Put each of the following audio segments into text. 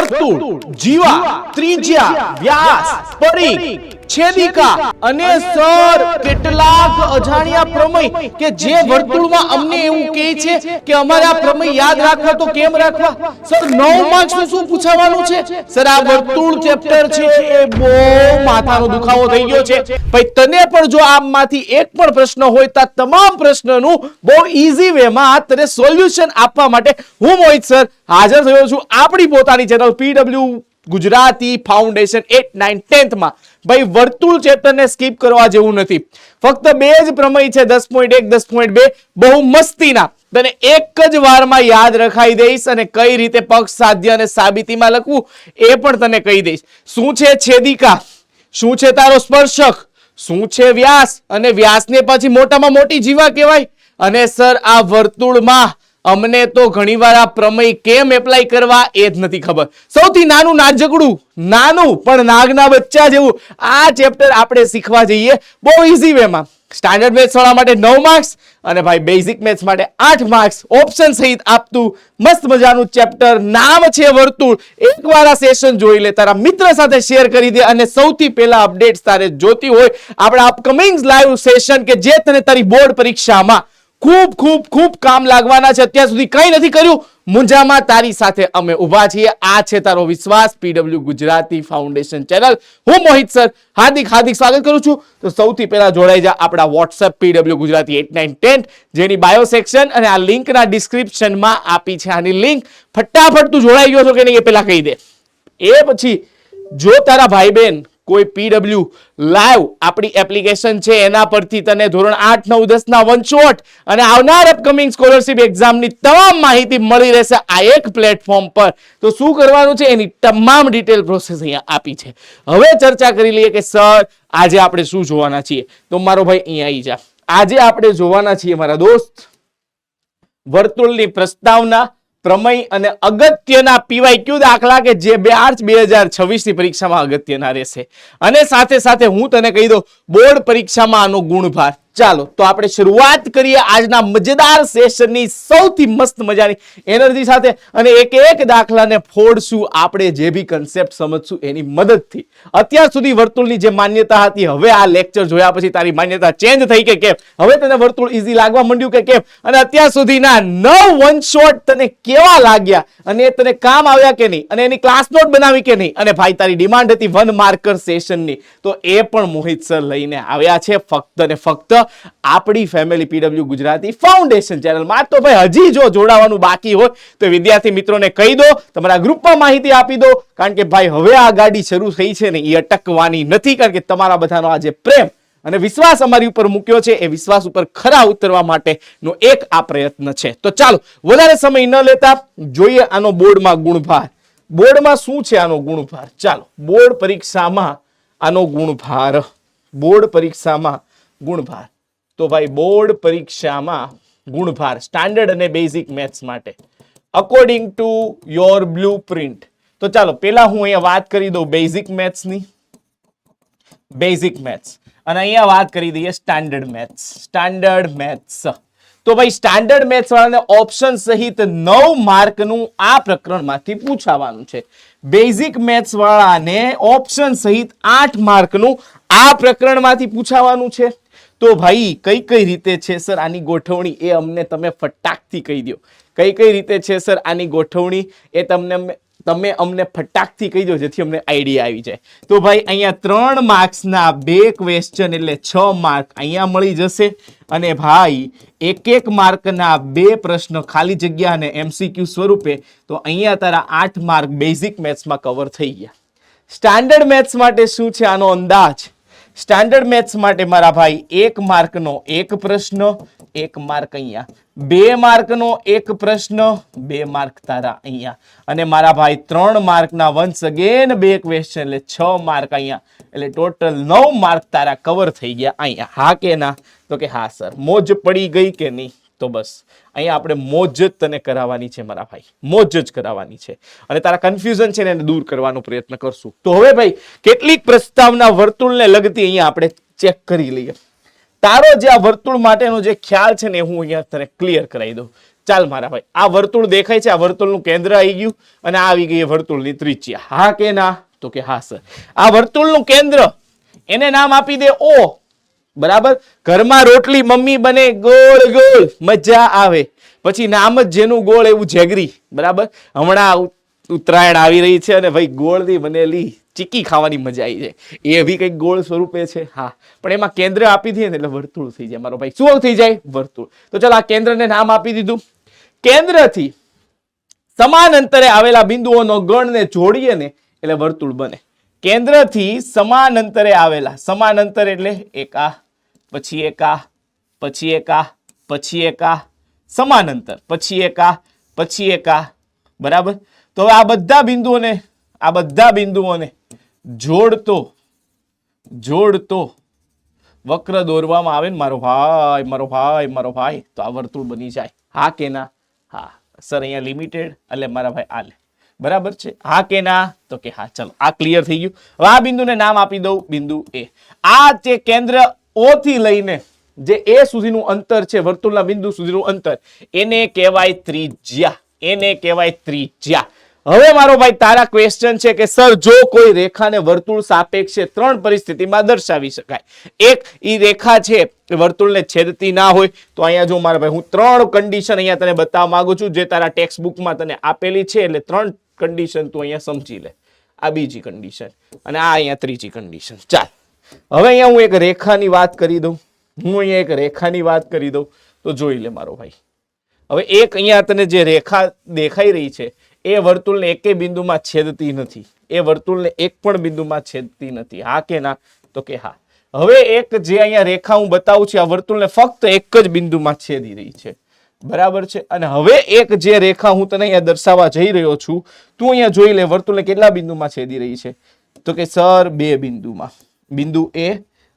વર્તુળ, જીવા, ત્રિજ્યા, વ્યાસ, પરિઘ, છેદિકા અને સર કેટલાક અજાણ્યા પ્રમેય કે જે વર્તુળમાં અમને એવું કહે છે કે અમારે આ પ્રમેય યાદ રાખવા તો કેમ રાખવા? સર 9 માર્ક્સ નું શું પૂછવાનું છે? સર આ વર્તુળ ચેપ્ટર છે એ બહુ માથાનો દુખાવો થઈ ગયો છે ભાઈ. તને પણ જો આમાંથી એક પણ પ્રશ્ન હોય તો તમામ પ્રશ્નનું બહુ ઈઝી વેમાં તને સોલ્યુશન આપવા માટે હું મોહિત સર હાજર થયો છું આપણી પોતાની channel PW Gujarati foundation 8, 9, 10th માં. ભાઈ વર્તુળ ચેપ્ટરને સ્કીપ કરવા જેવું નથી. ફક્ત બે જ પ્રમેય છે 10.1, 10.2 બહુ મસ્તીના. તને એક જ વારમાં યાદ રખાઈ દઈશ અને કઈ રીતે પક્ષ સાધ્ય અને સાબિતીમાં લખવું એ પણ તને કહી દઈશ. શું છે છેદિકા, શું છે તારો સ્પર્શક, શું છે વ્યાસ અને વ્યાસને પછી મોટામાં મોટી જીવા કહેવાય. અને સર આ વર્તુળમાં અમને તો ઘણીવાર આ પ્રમેય કેમ એપ્લાય કરવા એ જ નથી ખબર. સૌથી નાનું નાજકડું નાનું પણ નાગના બચ્ચા જેવું આ ચેપ્ટર આપણે શીખવા જઈએ બહુ ઈઝી વેમાં. સ્ટાન્ડર્ડ મેથ્સ વાળા માટે 9 માર્ક્સ અને ભાઈ બેઝિક મેથ્સ માટે 8 માર્ક્સ ઓપ્શન સહિત આપતું મસ્ત મજાનું ચેપ્ટર. નામ છે વર્તુળ. એકવાર આ સેશન જોઈ લે, તારા મિત્ર સાથે શેર કરી દે અને સૌથી પહેલા અપડેટ્સ તારે જોતી હોય આપણા અપકમિંગ લાઈવ સેશન કે જે તને તારી બોર્ડ પરીક્ષામાં ખૂબ ખૂબ ખૂબ કામ લાગવાના છે. અત્યાર સુધી કંઈ નથી કર્યું, મુંજામાં તારી સાથે અમે ઊભા છીએ. આ છે તારો વિશ્વાસ પીડબ્લ્યુ ગુજરાતી ફાઉન્ડેશન ચેનલ. હું મોહિત સર હાર્દિક સ્વાગત કરું છું. તો સૌથી પહેલા જોડાઈ જા આપણા વોટ્સએપ પીડબ્લ્યુ ગુજરાતી 8, 9, 10 જેની બાયો સેક્શન અને આ લિંકના ડિસ્ક્રિપ્શનમાં આપી છે. આની લિંક ફટાફટ તું જોડાઈ ગયો છો કે નહીં એ પહેલા કહી દે. એ પછી જો તારા ભાઈ બહેન કોઈ પીડબ્લ્યુ લાઈવ આપણી એપ્લિકેશન છે એના પરથી તને ધોરણ 8, 9, 10 ના વન શોટ અને આવનાર અપકમિંગ સ્કોલરશિપ એક્ઝામની તમામ માહિતી મળી રહેશે આ એક પ્લેટફોર્મ પર. તો શું કરવાનું છે એની તમામ ડિટેલ પ્રોસેસ અહીંયા આપી છે. હવે ચર્ચા કરી લઈએ કે સર આજે આપણે શું જોવાના છીએ. તો મારો ભાઈ અહીંયા આવી જા. આજે આપણે જોવાના છીએ મારા દોસ્ત વર્તુળની પ્રસ્તાવના, પ્રમેય અને અગત્યના પીવાયક્યુ દાખલા કે જે માર્ચ 2026 ની પરીક્ષામાં અગત્યના રહેશે. અને સાથે સાથે હું તને કહી દઉં બોર્ડ પરીક્ષામાં આનો ગુણભાર. ચાલો તો આપણે શરૂઆત કરીએ આજના મજેદાર સેશનની સૌથી મસ્ત મજાની એનર્જી સાથે અને એક એક દાખલાને ફોડશું આપણે જે બી કન્સેપ્ટ સમજશું એની મદદથી. અત્યાર સુધી વર્તુળની જે માન્યતા હતી હવે આ લેક્ચર જોયા પછી તારી માન્યતા ચેન્જ થઈ કે કેમ? હવે તને વર્તુળ ઈઝી લાગવા માંડ્યું કે કેમ? અને અત્યાર સુધીના 9 વન શોટ તને કેવા લાગ્યા અને એ તને કામ આવ્યા કે નહીં અને એની ક્લાસ નોટ બનાવી કે નહીં? અને ભાઈ તારી ડિમાન્ડ હતી 1 માર્કર સેશનની તો એ પણ મોહિત સર લઈને આવ્યા છે ફક્ત ને ફક્ત આપણી ફેમિલી પીડબ્લ્યુ ગુજરાતી ફાઉન્ડેશન ચેનલમાં. તો ભાઈ હજી જો જોડાવાનું બાકી હોય તો વિદ્યાર્થી મિત્રોને કહી દો, તમારા ગ્રુપમાં માહિતી આપી દો, કારણ કે ભાઈ હવે આ ગાડી શરૂ થઈ છે ને એ અટકવાની નથી. કારણ કે તમારા બધાનો આજે પ્રેમ અને વિશ્વાસ અમારી ઉપર મૂક્યો છે એ વિશ્વાસ ઉપર ખરા ઉતરવા માટેનો એક આ પ્રયત્ન છે. તો ચાલો વધારે સમય ન લેતા જોઈએ આનો બોર્ડમાં ગુણભાર. બોર્ડમાં શું છે આનો ગુણભાર? ચાલો બોર્ડ પરીક્ષામાં આનો ગુણભાર. બોર્ડ પરીક્ષામાં ગુણભાર તો ભાઈ બોર્ડ પરીક્ષામાં ગુણભાર સ્ટાન્ડર્ડ અને બેઝિક મેથ્સ માટે અકોર્ડિંગ ટુ યોર બ્લુપ્રિન્ટ. તો ચાલો પહેલા હું અહીંયા વાત કરી દઉં બેઝિક મેથ્સની. બેઝિક મેથ્સ અને અહીંયા વાત કરી દઈએ સ્ટાન્ડર્ડ મેથ્સ. સ્ટાન્ડર્ડ મેથ્સ તો ભાઈ સ્ટાન્ડર્ડ મેથ્સ વાળાને ઓપ્શન સહિત 9 માર્કનું આ પ્રકરણમાંથી પૂછાવાનું છે. બેઝિક મેથ્સ વાળાને ઓપ્શન સહિત 8 માર્કનું આ પ્રકરણમાંથી પૂછાવાનું છે. તો ભાઈ કઈ કઈ રીતે છે સર આની ગોઠવણી એ અમને તમે ફટાકથી કહી દો. કઈ કઈ રીતે છે સર આની ગોઠવણી એ તમે અમને ફટાકથી કહી દો જેથી અમને આઈડિયા આવી જાય. તો ભાઈ અહીંયા 3 માર્ક્સના 2 ક્વેશ્ચન એટલે 6 માર્ક અહીંયા મળી જશે. અને ભાઈ એક માર્કના 2 પ્રશ્ન ખાલી જગ્યા અને MCQ સ્વરૂપે. તો અહીંયા તારા 8 માર્ક બેઝિક મેથ્સમાં કવર થઈ ગયા. સ્ટાન્ડર્ડ મેથ્સ માટે શું છે આનો અંદાજ? સ્ટાન્ડર્ડ મેથ્સ માટે મારા ભાઈ 1 માર્કનો 1 પ્રશ્ન 1 માર્ક અહીંયા, 2 માર્કનો 1 પ્રશ્ન 2 માર્ક તારા અહીંયા, અને મારા ભાઈ 3 માર્કના વન્સ અગેન 2 ક્વેશ્ચન એટલે 6 માર્ક અહીંયા. એટલે ટોટલ 9 માર્ક તારા કવર થઈ ગયા અહીંયા. હા કે ના? તો કે હા સર. મોજ પડી ગઈ કે નહીં? તો બસ અહીંયા આપણે મોજ જ તને કરાવવાની છે મારા ભાઈ, મોજ જ કરાવવાની છે અને તારા કન્ફ્યુઝન છે ને એને દૂર કરવાનો પ્રયત્ન કરશું. તો હવે ભાઈ કેટલીક પ્રસ્તાવના વર્તુળને લગતી અહીંયા આપણે ચેક કરી લઈએ. તારો જે આ વર્તુળ માટેનો જે ખ્યાલ છે ને હું અહીંયા તને ક્લિયર કરાવી દઉં. ચાલ મારા ભાઈ, આ વર્તુળ દેખાય છે, આ વર્તુળનું કેન્દ્ર આવી ગયું અને આ આવી ગઈ વર્તુળની ત્રિજ્યા. હા કે ના? તો કે હા સર. આ વર્તુળનું કેન્દ્ર, એને નામ આપી દે O. બરાબર. ઘરમાં રોટલી મમ્મી બને ગોળ ગોળ, મજા આવે. પછી નામ જ જેનું ગોળ એવું જેગરી. બરાબર. હમણાં ઉત્તરાયણ આવી રહી છે અને ભાઈ ગોળની બનેલી ચીકી ખાવાની મજા આવી જાય. એ બી કંઈક ગોળ સ્વરૂપે છે. હા, પણ એમાં કેન્દ્ર આપી દઈએ ને એટલે વર્તુળ થઈ જાય મારો ભાઈ. શું થઈ જાય? વર્તુળ. તો ચાલો આ કેન્દ્રને નામ આપી દીધું. કેન્દ્રથી સમાન અંતરે આવેલા બિંદુઓનો ગણને જોડીએ ને એટલે વર્તુળ બને. કેન્દ્રથી સમાન અંતરે આવેલા, સમાન અંતર એટલે એક આ, પછી એક આ, પછી એક આ, પછી એક આ, સમાન અંતર, પછી એક આ, પછી એક આ. બરાબર. તો હવે આ બધા બિંદુઓને જોડતો વક્ર દોરવામાં આવે ને મારો ભાઈ, તો આ વર્તુળ બની જાય. હા કે ના? હા સર, અહીંયા લિમિટેડ એટલે મારા ભાઈ આ લે. બરાબર છે? હા કે ના? તો કે હા. ચલો આ ક્લિયર થઈ ગયું. હવે આ બિંદુને નામ આપી દઉં બિંદુ એ. આ જે કેન્દ્ર O થી લઈને જે એ સુધીનું અંતર છે, વર્તુળના બિંદુ સુધીનું અંતર, એને કહેવાય ત્રિજ્યા. એને કહેવાય ત્રિજ્યા. હવે મારો ભાઈ તારા ક્વેશ્ચન છે કે સર, જો કોઈ રેખાને વર્તુળ સાપેક્ષે 3 પરિસ્થિતિમાં દર્શાવી શકાય. એક, ઈ રેખા છે વર્તુળને છેદતી ના હોય. તો અહીંયા જો મારા ભાઈ, હું 3 કન્ડિશન અહીંયા તને બતાવવા માંગુ છું, જે તારા ટેક્સ્ટ બુકમાં તને આપેલી છે. એટલે 3 કન્ડિશન તું અહીંયા સમજી લે. આ બીજી કન્ડિશન અને આ અહીંયા ત્રીજી કન્ડિશન. ચાલ, હવે અહીંયા હું એક રેખાની વાત કરી દઉં. તો જોઈ લે મારો ભાઈ. હવે એક અહીંયા તને જે રેખા દેખાઈ રહી છે એ વર્તુળને એકે બિંદુમાં છેદતી નથી. એ વર્તુળને એક પણ બિંદુમાં છેદતી નથી. હા કે ના? તો કે હા. હવે એક જે અહીંયા રેખા હું બતાવું છું, આ વર્તુળને ફક્ત એક જ બિંદુમાં છેદી રહી છે. બરાબર છે? અને હવે એક જે રેખા હું તને અહીંયા દર્શાવવા જઈ રહ્યો છું, તું અહીંયા જોઈ લે વર્તુળને કેટલા બિંદુમાં છેદી રહી છે. તો કે સર 2 બિંદુમાં, બિંદુ A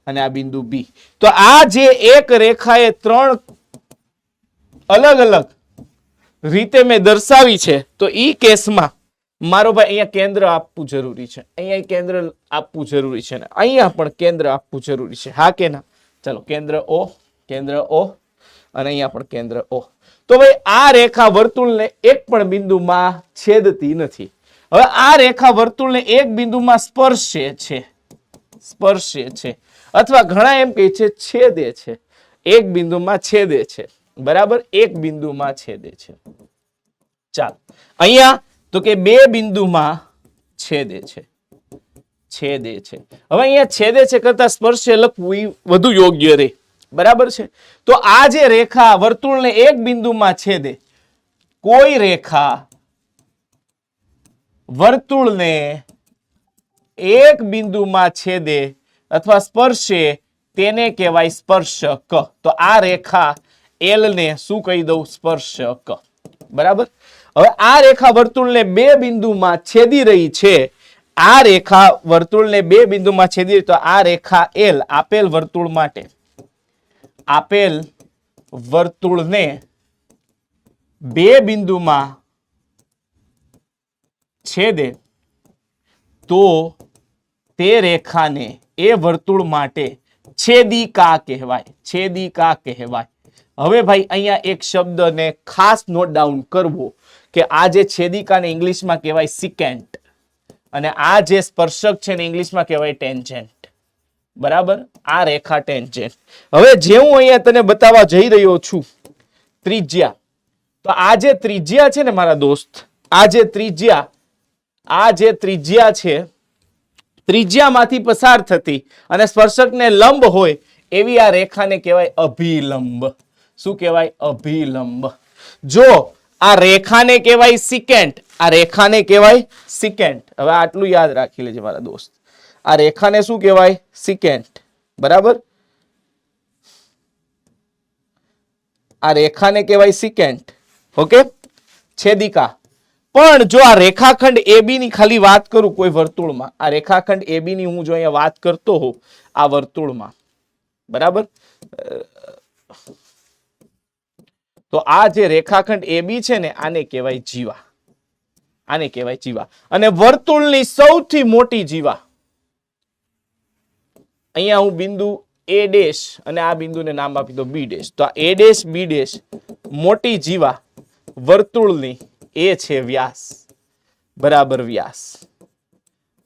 અને આ બિંદુ B. તો આ જે એક રેખાએ 3 અલગ અલગ રીતે મેં દર્શાવી છે, તો ઈ કેસમાં મારો ભાઈ અહીંયા કેન્દ્ર આપવું જરૂરી છે. અહીંયા કેન્દ્ર આપવું જરૂરી છે ને અહીંયા પણ કેન્દ્ર આપવું જરૂરી છે. હા કે ના? ચલો, કેન્દ્ર O અને અહીંયા પણ કેન્દ્ર O. તો ભાઈ આ રેખા વર્તુળને એક પણ બિંદુમાં છેદતી નથી. હવે આ રેખા વર્તુળને એક બિંદુમાં સ્પર્શે છે અથવા ઘણા એમ કહે છે છેદે છે. એક બિંદુમાં છેદે છે. બરાબર? એક બિંદુમાં છેદે છે. ચાલ, અહીંયા તો કે 2 બિંદુમાં છેદે છે. હવે અહીંયા છેદે છે કરતા સ્પર્શે લખવું વધુ યોગ્ય રહે. બરાબર છે? તો આ જે રેખા વર્તુળને એક બિંદુમાં છેદે, કોઈ રેખા વર્તુળને એક બિંદુમાં છેદે અથવા સ્પર્શે, તેને કહેવાય સ્પર્શક. તો આ રેખા L ને શું કહી દઉં? સ્પર્શક. બરાબર? હવે આ રેખા વર્તુળને 2 બિંદુમાં છેદી રહી છે. આ રેખા વર્તુળને 2 બિંદુમાં છેદી રહી, તો આ રેખા L આપેલ વર્તુળને 2 બિંદુમાં છેદે તો તે રેખાને એ વર્તુળ માટે છેદિકા કહેવાય. હવે ભાઈ અહીંયા એક શબ્દને ખાસ નોટ ડાઉન કરવો કે આ જે છેદિકાને ઇંગ્લિશમાં કહેવાય સિકેન્ટ અને આ જે સ્પર્શક છે ને ઇંગ્લિશમાં કહેવાય ટેન્જેન્ટ. બરાબર? આ રેખા ટેન્જેન્ટ. હવે જે હું અહીંયા તને બતાવવા જઈ રહ્યો છું ત્રિજ્યા, તો આ જે ત્રિજ્યા છે ને મારા દોસ્ત, આ જે ત્રિજ્યા છે, ત્રિજ્યામાંથી પસાર થતી અને સ્પર્શકને લંબ હોય એવી આ રેખાને કહેવાય અભિલંબ. શું કહેવાય? અભિલંબ. જો આ રેખાને કહેવાય સિકેન્ટ. હવે આટલું યાદ રાખી લેજે મારા દોસ્ત. આ રેખાને શું કહેવાય? સિકેન્ટ. બરાબર? આ રેખાને કહેવાય સિકેન્ટ. ઓકે? છેદિકા. પણ જો આ રેખાખંડ AB ની ખાલી વાત કરું કોઈ વર્તુળમાં, આ રેખાખંડ AB ની હું જો અહીંયા વાત કરતો હોઉં આ વર્તુળમાં, બરાબર, તો આ જે રેખાખંડ AB છે ને આને કહેવાય જીવા. અને વર્તુળની સૌથી મોટી જીવા, અહીંયા હું બિંદુ A' અને આ બિંદુને નામ આપી દો B'. તો આ A', B' મોટી જીવા વર્તુળની એ છે વ્યાસ, બરાબર વ્યાસ,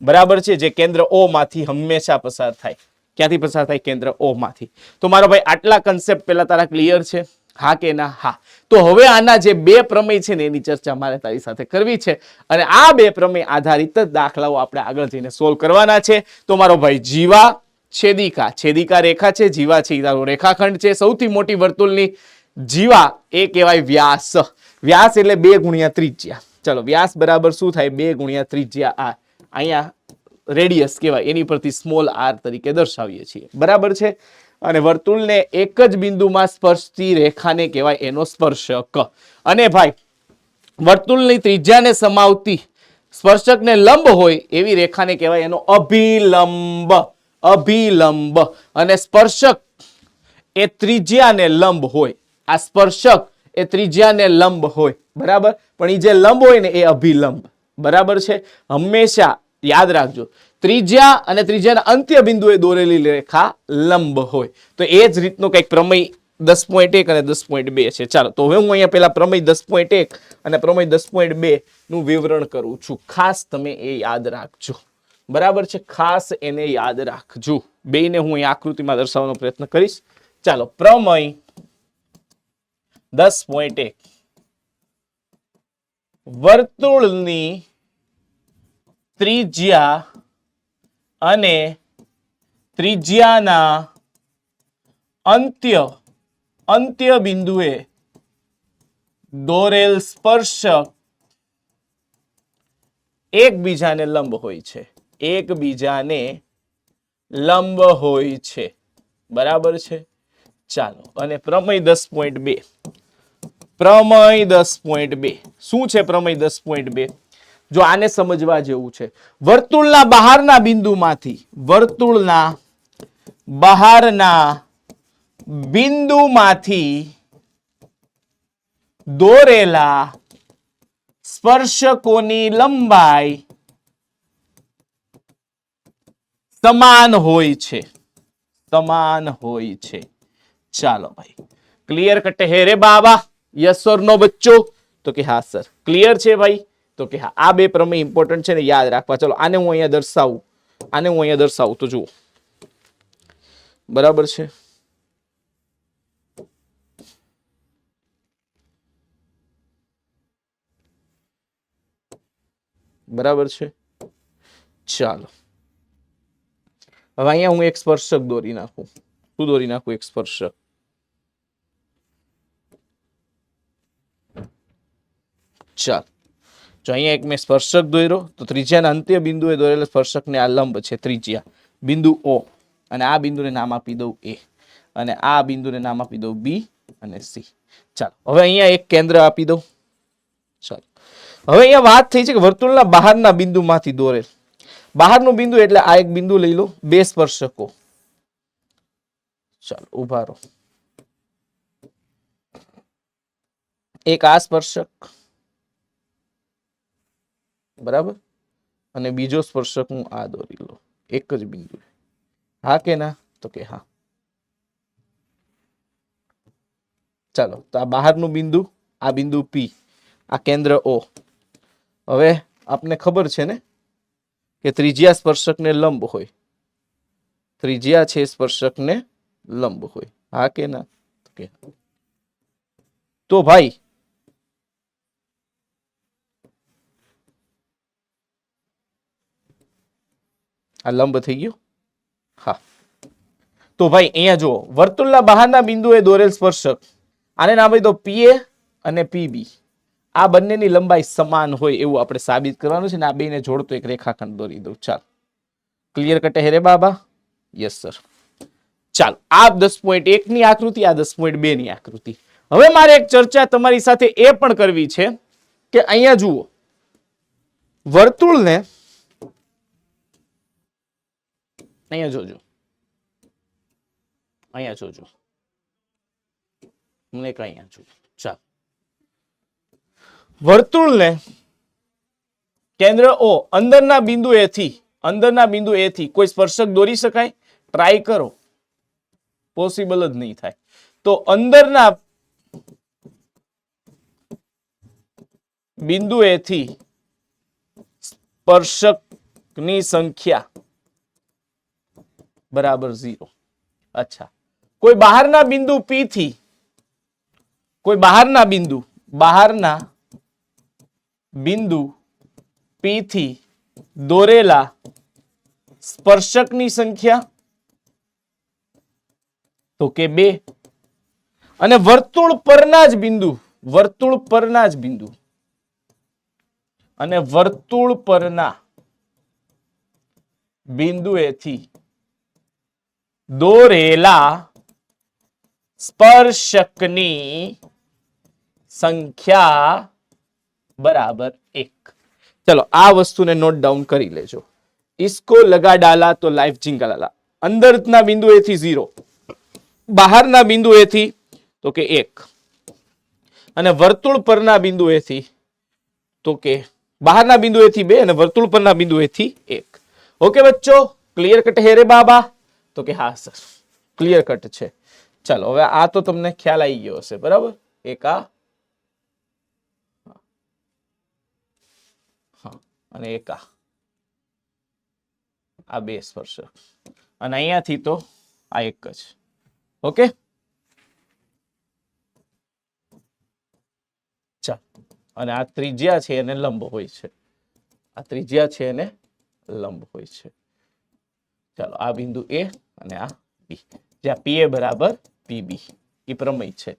બરાબર છે, જે કેન્દ્ર O માંથી હંમેશા પસાર થાય. ક્યાંથી પસાર થાય? કેન્દ્ર O માંથી. તો મારો ભાઈ આટલા કન્સેપ્ટ પેલા તારા ક્લિયર છે? હા કે ના? હા. તો હવે આના જે બે પ્રમેય છે ને એની ચર્ચા મારે તારી સાથે કરવી છે અને આ બે પ્રમેય આધારિત જ દાખલાઓ આપણે આગળ જઈને સોલ્વ કરવાના છે. તો મારો ભાઈ જીવા છેદિકા, છેદિકા રેખા છે, જીવા છે તારો રેખાખંડ છે, સૌથી મોટી વર્તુળની જીવા એ કહેવાય વ્યાસ. વ્યાસ એટલે 2 ગુણ્યા ત્રિજ્યા. ચલો વ્યાસ બરાબર શું થાય? 2 ગુણ્યા ત્રિજ્યા r. અહીંયા રેડિયસ કહેવાય, એની પરથી સ્મોલ r તરીકે દર્શાવીએ છીએ, બરાબર છે. અને વર્તુળને એક જ બિંદુમાં સ્પર્શતી રેખાને કહેવાય એનો સ્પર્શક. અને ભાઈ વર્તુળની ત્રિજ્યાને સમાવતી સ્પર્શકને લંબ હોય એવી રેખાને કહેવાય એનો અભિલંબ. અભિલંબ. અને સ્પર્શક એ ત્રિજ્યાને લંબ હોય. આ સ્પર્શક એ ત્રિજ્યાને લંબ હોય, બરાબર. પણ એ જે લંબ હોય ને એ અભિલંબ, બરાબર છે. હંમેશા યાદ રાખજો, ત્રિજ્યા અને ત્રિજ્યાના અંત્ય બિંદુએ દોરેલી રેખા લંબ હોય. તો એ જ રીતનો કંઈક પ્રમેય 10.1 અને 10.2 છે. ચાલો તો હવે હું અહીંયા પેલા પ્રમેય 10.1 અને પ્રમેય 10.2 નું વિવરણ કરું છું. ખાસ તમે એ યાદ રાખજો, બરાબર છે. ખાસ એને યાદ રાખજો. બેયને હું અહીં આકૃતિમાં દર્શાવવાનો પ્રયત્ન કરીશ. ચાલો પ્રમેય 10.1 વર્તુળની ત્રિજ્યા અને ત્રિજ્યાના અંત્ય બિંદુએ દોરેલ સ્પર્શક એકબીજાને લંબ હોય છે. એકબીજાને લંબ હોય છે, બરાબર છે. ચાલો અને પ્રમેય 10.2. પ્રમેય 10.2 શું છે? પ્રમેય 10.2 જો આને સમજવા જેવું છે. વર્તુળના બહારના બિંદુમાંથી દોરેલા સ્પર્શકોની લંબાઈ સમાન હોય છે. સમાન હોય છે. ચાલો ભાઈ ક્લિયર કટ હે રે બાબા? યસ ઓર નો બચ્ચો? તો કે હા સર. ક્લિયર છે ભાઈ? તો કે હા. આ બે પ્રમેય ઇમ્પોર્ટન્ટ છે ને, યાદ રાખવા. ચલો આને હું અહીંયા દર્શાવું. તો જુઓ, બરાબર છે. બરાબર છે. ચાલો હવે અહીંયા હું એક સ્પર્શક દોરી નાખું. શું દોરી નાખું? એક સ્પર્શક. ચાલ જો અહીંયા એક મેં સ્પર્શક દોર્યો તો ત્રિજ્યાના અંત્ય બિંદુએ દોરેલા સ્પર્શકને આ લંબ છે, ત્રિજ્યા બિંદુ O, અને આ બિંદુને નામ આપી દઉં A, અને આ બિંદુને નામ આપી દઉં B અને C. ચાલો હવે અહીંયા એક કેન્દ્ર આપી દઉં. ચાલો હવે અહીંયા વાત થઈ છે કે વર્તુળના બહારના બિંદુમાંથી દોરેલ. બહારનું બિંદુ એટલે આ એક બિંદુ લઈ લો, બે સ્પર્શકો. ચાલો ઉભા રહો. એક આ સ્પર્શક, બરાબર, અને બીજો સ્પર્શક હું આ દોરી લો એક જ બિંદુ. હા કે ના? તો કે હા. ચાલો તો આ બહારનું બિંદુ, આ બિંદુ P, આ કેન્દ્ર O. હવે આપને ખબર છે ને કે ત્રિજ્યા સ્પર્શકને લંબ હોય. ત્રિજ્યા છે સ્પર્શકને લંબ હોય. હા કે ના? તો કે તો ભાઈ આ લંબ થઈ ગયો. હા તો ભાઈ અહીંયા જુઓ, વર્તુળના બહારના બિંદુએ દોરેલ સ્પર્શક, આને નામ આપી દો PA અને PB. આ બંનેની લંબાઈ સમાન હોય એવું આપણે સાબિત કરવાનું છે ને આ બેને જોડતો એક રેખાખંડ દોરી દઉં. ચાલ ક્લિયર કટ હે રે બાબા? Yes sir. ચાલો આ 10.1 ની આકૃતિ, આ 10.2 ની આકૃતિ. હવે મારે એક ચર્ચા તમારી સાથે એ પણ કરવી છે કે અહીંયા જુઓ, વર્તુળને અહીંયા જોજો, અહીંયા જોજો, મને અહીંયા જોજો. ચાલો વર્તુળને કેન્દ્ર O અંદરના બિંદુ A થી કોઈ સ્પર્શક દોરી શકાય? ટ્રાય કરો, પોસિબલ જ નહીં થાય. તો અંદરના બિંદુ એ થી સ્પર્શકની સંખ્યા બરાબર 0. અચ્છા, કોઈ બહારના બિંદુ P થી કોઈ બહારના બિંદુ P થી દોરેલા સ્પર્શકની સંખ્યા તો કે 2. અને વર્તુળ પરના જ બિંદુ અને વર્તુળ પરના બિંદુએથી દોરેલા સ્પર્શકની સંખ્યા બરાબર 1. ચલો આ વસ્તુને નોટ ડાઉન કરી લેજો. इसको लगा डाला तो लाइफ जिंगा लाला. अंदરના બિંદુએથી 0, બહારના બિંદુએથી તો કે 1, અને વર્તુળ પરના બિંદુએથી તો કે બહારના બિંદુએથી 2 અને વર્તુળ પરના બિંદુએથી 1. ઓકે બચ્ચો, ક્લિયર કટ હે રે બાબા? તો કે હા સર, ક્લિયર કટ છે. ચાલો હવે આ તો તમને ખ્યાલ આવી ગયો હશે, બરાબર? એક આ અને એક આ 2 સ્પર્શક, અને અહીંયાથી તો આ એક જ. ઓકે, ચાલ, અને આ ત્રિજ્યા છે એને લંબ હોય છે, ચાલો આ બિંદુ એ અને આ બી, જ્યાં પી એ બરાબર પીબી એ પ્રમેય છે,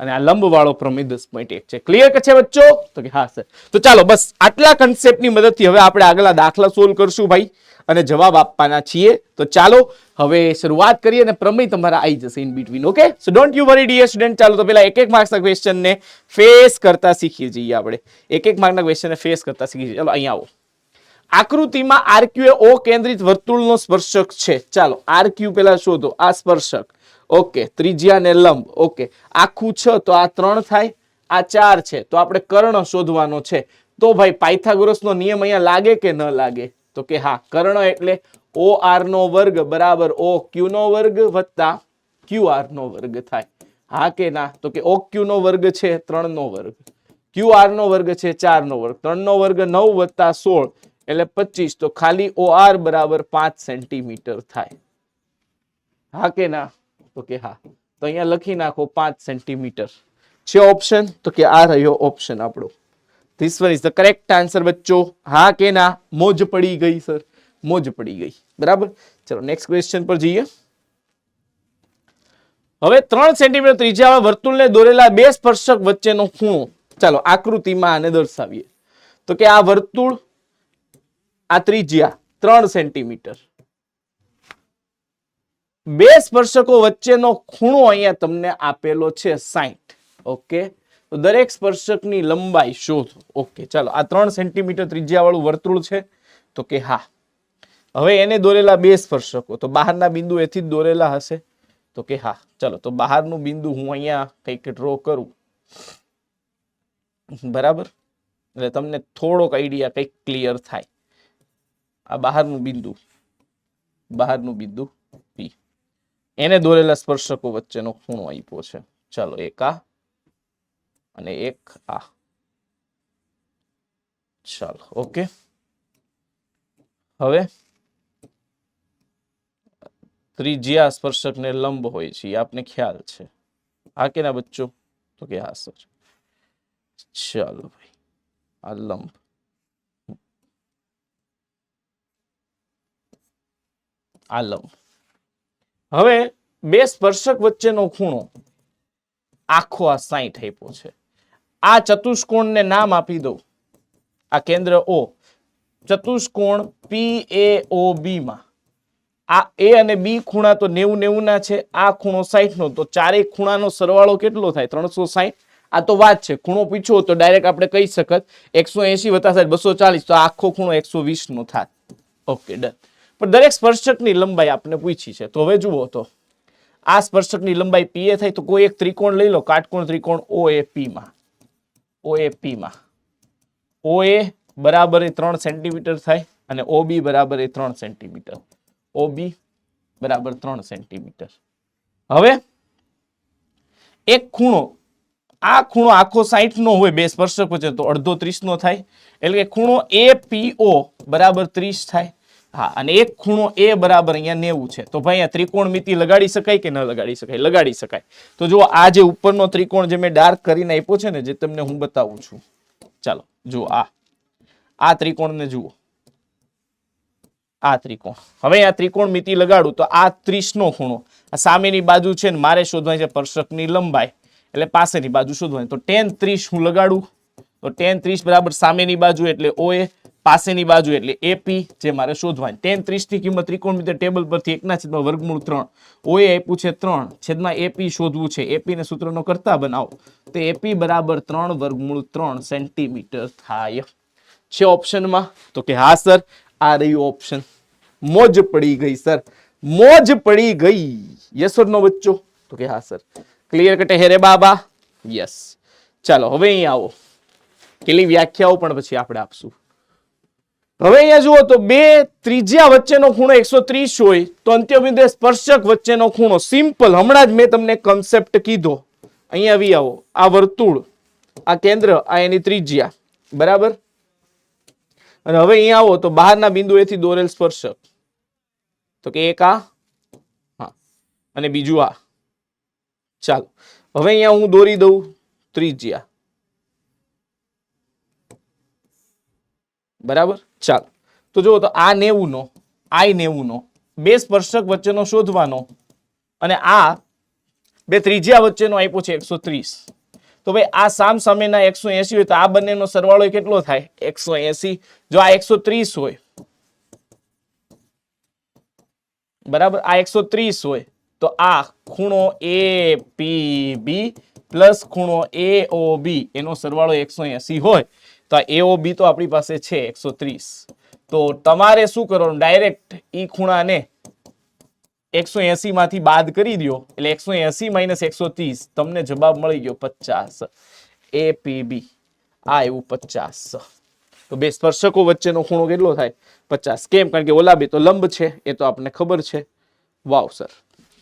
અને આ લંબ વાળો પ્રમેય 10.1 છે. ક્લિયર છે બચ્ચો? તો કે હા સર. તો ચાલો બસ આટલા કન્સેપ્ટની મદદથી હવે આપણે આગલા દાખલા સોલ્વ કરશું ભાઈ, અને જવાબ આપવાના છીએ. તો ચાલો હવે શરૂઆત કરીએ, અને પ્રમેય તમારા આવી જશે in between. Okay, so don't you worry dear student. ચાલો તો પેલા એક માર્ક્સના ક્વેશ્ચનને ફેસ કરતા શીખી જઈએ આપણે. એક માર્કના ક્વેશ્ચનને ફેસ કરતા શીખી જઈએ. ચાલો અહીંયા આવો. આકૃતિમાં આરક્યુ એ ઓ કેન્દ્રિત વર્તુળનો સ્પર્શક છે. ચાલો આરક્યુ પેલા શોધો. આ સ્પર્શક, ઓકે, ત્રિજ્યા ને લંબ, ઓકે, આખું 6 તો આ 3 થાય, આ 4 છે તો આપણે કર્ણ શોધવાનો છે. તો ભાઈ પાયથાગોરસનો નિયમ અહીંયા લાગે કે ન લાગે? તો કે હા, કર્ણ એટલે OR નો વર્ગ બરાબર OQ નો વર્ગ વત્તા QR નો વર્ગ થાય. હા કે ના? તો કે OQ નો વર્ગ છે 3 નો વર્ગ, QR નો વર્ગ છે 4 નો વર્ગ, 3 નો વર્ગ 9 વત્તા 16 એટલે 25, તો ખાલી OR બરાબર 5 સેન્ટીમીટર થાય. હા કે ના? તો કે હા. તો અહીંયા લખી નાખો 5 સેન્ટીમીટર છે ઓપ્શન. તો કે આ રહ્યો ઓપ્શન આપણો. This one is the correct answer બચ્ચો. હા કે ના? મોજ પડી ગઈ સર, મોજ પડી ગઈ. બરાબર, ચલો નેક્સ્ટ ક્વેશ્ચન પર જઈએ. હવે 3 સેન્ટીમીટર ત્રિજ્યાવાળા વર્તુળને દોરેલા 2 સ્પર્શક વચ્ચેનો ખૂણો. ચાલો આકૃતિમાં આને દર્શાવીએ. તો કે આ વર્તુળ, આ ત્રિજ્યા 3 સેન્ટીમીટર, 2 સ્પર્શકો વચ્ચેનો ખૂણો અહીંયા તમને આપેલો છે 60. ઓકે, તો દરેક સ્પર્શકની લંબાઈ શોધો. ઓકે, ચાલો આ 3 સેન્ટીમીટર ત્રિજ્યા વાળું વર્તુળ છે. તો કે હા. હવે એને દોરેલા 2 સ્પર્શકો, તો બહારના બિંદુ એથી જ દોરેલા હશે. તો કે હા. ચાલો તો બહારનું બિંદુ હું અહીંયા કંઈક ડ્રો કરું, બરાબર, એટલે તમને થોડોક આઈડિયા કંઈક ક્લિયર થાય. આ બહારનું બિંદુ પી, એને દોરેલા સ્પર્શકો વચ્ચેનો ખૂણો આપ્યો છે. ચાલો એક આ અને એક આ. ચાલો ઓકે, હવે ત્રિજ્યા સ્પર્શકને લંબ હોય છે, આપને ખ્યાલ છે. હા કે ના બચ્ચો? તો કે હા સર. ચાલો ભાઈ, આ લંબ, આ લંબ. હવે 2 સ્પર્શક વચ્ચેનો ખૂણો આખો આ 60 આપ્યો છે. આ ચતુષ્કોણને નામ આપી દો. આ કેન્દ્ર O, ચતુષ્કોણ PAOB માં આ A અને B ખૂણા તો 90-90 ના છે, આ ખૂણો 60 નો, તો ચારેય ખૂણાનો સરવાળો કેટલો થાય? 360. આ તો વાત છે, ખૂણો પૂછ્યો તો ડાયરેક્ટ આપણે કહી શકત 180 વત્તા 60 240, તો આખો ખૂણો 120 નો થાય. Okay done. પણ દરેક સ્પર્શકની લંબાઈ આપણે પૂછી છે. તો હવે જુઓ, તો આ સ્પર્શકની લંબાઈ PA થાય, તો કોઈ એક ત્રિકોણ લઈ લો, કાટકોણ ત્રિકોણ OAP માં. OA બરાબર 3 સેન્ટીમીટર થાય, અને OB બરાબર 3 સેન્ટીમીટર. OB બરાબર 3 સેન્ટીમીટર. હવે એક ખૂણો આ ખૂણો આખો 60 નો હોય બે સ્પર્શક વચ્ચે તો અડધો 30 નો થાય એટલે કે ખૂણો APO બરાબર 30 થાય હા અને એક ખૂણો A બરાબર અહીંયા 90 છે તો ભાઈ આ ત્રિકોણમિતિ લગાડી શકાય કે ન લગાડી શકાય લગાડી શકાય તો જો આ જે ઉપરનો ત્રિકોણ જે મેં ડાર્ક કરીને આપ્યો છે ને જે તમને હું બતાવું છું ચાલો જો આ ત્રિકોણને જુઓ આ ત્રિકોણ હવે આ ત્રિકોણમિતિ લગાડું તો આ 30 નો ખૂણો આ સામેની બાજુ છે ને મારે શોધવાની છે સ્પર્શકની લંબાઈ એટલે પાસેની બાજુ શોધવાની તો tan 30 હું લગાડું તો tan 30 બરાબર સામેની બાજુ એટલે OA પાસેની બાજુ એટલે AP જે મારે શોધવાની tan 30 ની કિંમત ત્રિકોણમિતિ ટેબલ પરથી 1/3 OA આપ્યું છે 3 છેદમાં AP શોધવું છે AP ને સૂત્રનો કરતા બનાવો તો AP બરાબર 3/3 સેન્ટીમીટર થાય છે ઓપ્શનમાં તો કે હા સર આ રહ્યું ઓપ્શન મોજ પડી ગઈ સર મોજ પડી ગઈ યસ ઓર નો બચ્ચો તો કે હા સર ક્લિયર કટ હે રે બાબા યસ ચાલો હવે અહીં આવો કેટલી વ્યાખ્યાઓ પણ પછી આપણે આપશું હવે અહીંયા જુઓ તો બે ત્રિજ્યા વચ્ચેનો ખૂણો 130 હોય તો અંત્યબિંદુ સ્પર્શક વચ્ચેનો ખૂણો સિમ્પલ હમણાં જ મેં તમને કન્સેપ્ટ કીધો અહીંયા આવી આવો આ વર્તુળ આ કેન્દ્ર આ એની ત્રિજ્યા બરાબર અને હવે અહીંયા આવો તો બહારના બિંદુએથી દોરેલ સ્પર્શક તો કે એક આ હા અને બીજું આ ચાલો હવે અહીંયા હું દોરી દઉં ત્રિજ્યા બરાબર ચાલો તો જુઓ તો આ 90 નો આ 90 નો બે સ્પર્શક વચ્ચેનો શોધવાનો અને આ બે ત્રિજ્યા વચ્ચેનો આપ્યો છે 130 તો ભાઈ આ સામ સામેના 180 હોય તો આ બંનેનો સરવાળો કેટલો થાય 180 જો આ 130 હોય બરાબર આ 130 હોય તો આ ખૂણો APB પ્લસ ખૂણો AOB એનો સરવાળો 180 હોય તો આ AOB તો આપણી પાસે છે 130 તો તમારે શું કરવાનું ડાયરેક્ટ ઈ ખૂણાને 180 માંથી બાદ કરી દો એટલે 180 - 130 તમને જવાબ મળી ગયો 50 APB આ એવું 50 તો બે સ્પર્શકો વચ્ચેનો ખૂણો કેટલો થાય 50 કેમ કારણ કે ઓલા બે તો લંબ છે એ તો આપણને ખબર છે વાવ સર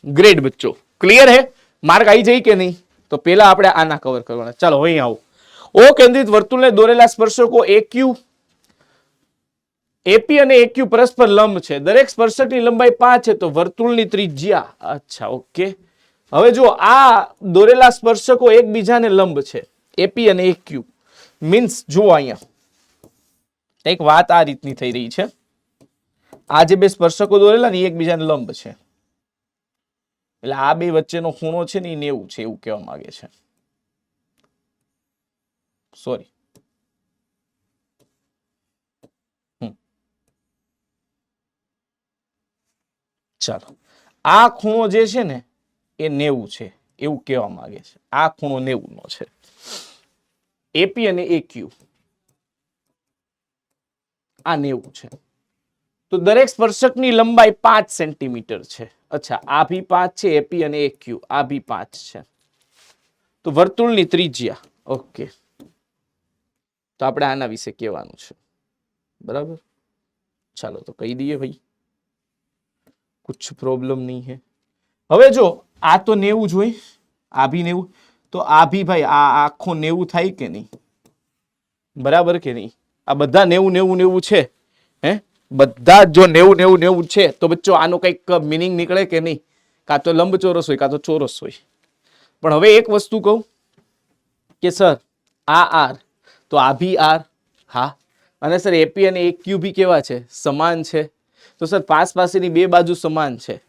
ગ્રેડ બચ્ચો ક્લિયર હે માર્ક આવી જાય કે નહીં તો પહેલા આપણે આના કવર કરવાના ચાલો અહીં આવો ઓ કેન્દ્રિત વર્તુળને દોરેલા સ્પર્શકો AQ AP અને AQ પરસ્પર લંબ છે દરેક સ્પર્શકની લંબાઈ 5 છે તો વર્તુળની ત્રિજ્યા અચ્છા ઓકે હવે જો આ દોરેલા સ્પર્શકો એકબીજાને લંબ છે AP અને AQ મીન્સ જુઓ અહીંયા એક વાત આ રીતની થઈ રહી છે આ જે બે સ્પર્શકો દોરેલા ને એકબીજાને લંબ છે એટલે આ બે વચ્ચેનો ખૂણો છે ને એ 90 છે એવું કહેવા માંગે છે સોરી ચાલો આ ખૂણો જે છે ને એ 90 છે એવું કહેવા માંગે છે આ ખૂણો 90 નો છે AP અને AQ આ 90 છે તો દરેક સ્પર્શકની લંબાઈ 5 સેન્ટીમીટર છે અચ્છા આ ભી 5 છે AP અને AQ આ ભી 5 છે તો વર્તુળની ત્રિજ્યા ઓકે તો આપણે આના વિશે કહેવાનું છે બરાબર ચાલો તો કહી દઈએ ભાઈ कुछ प्रॉब्लम नहीं है હવે જો આ તો 90 જ હોય આ ભી 90 તો આ ભી ભાઈ આ આખો 90 થાય કે નહીં બરાબર કે નહીં આ બધા 90 90 90 છે હે બધા જો 90 90 90 છે તો બચ્ચો આનો કઈક મીનિંગ નીકળે કે નહીં કાં તો લંબચોરસ હોય કાં તો ચોરસ હોય પણ હવે એક વસ્તુ કહું કે સર આ R તો આ ભી R હા અને સર AP અને AQ ભી કેવા છે સમાન છે તો સર પાસેની બે બાજુ સમાન છે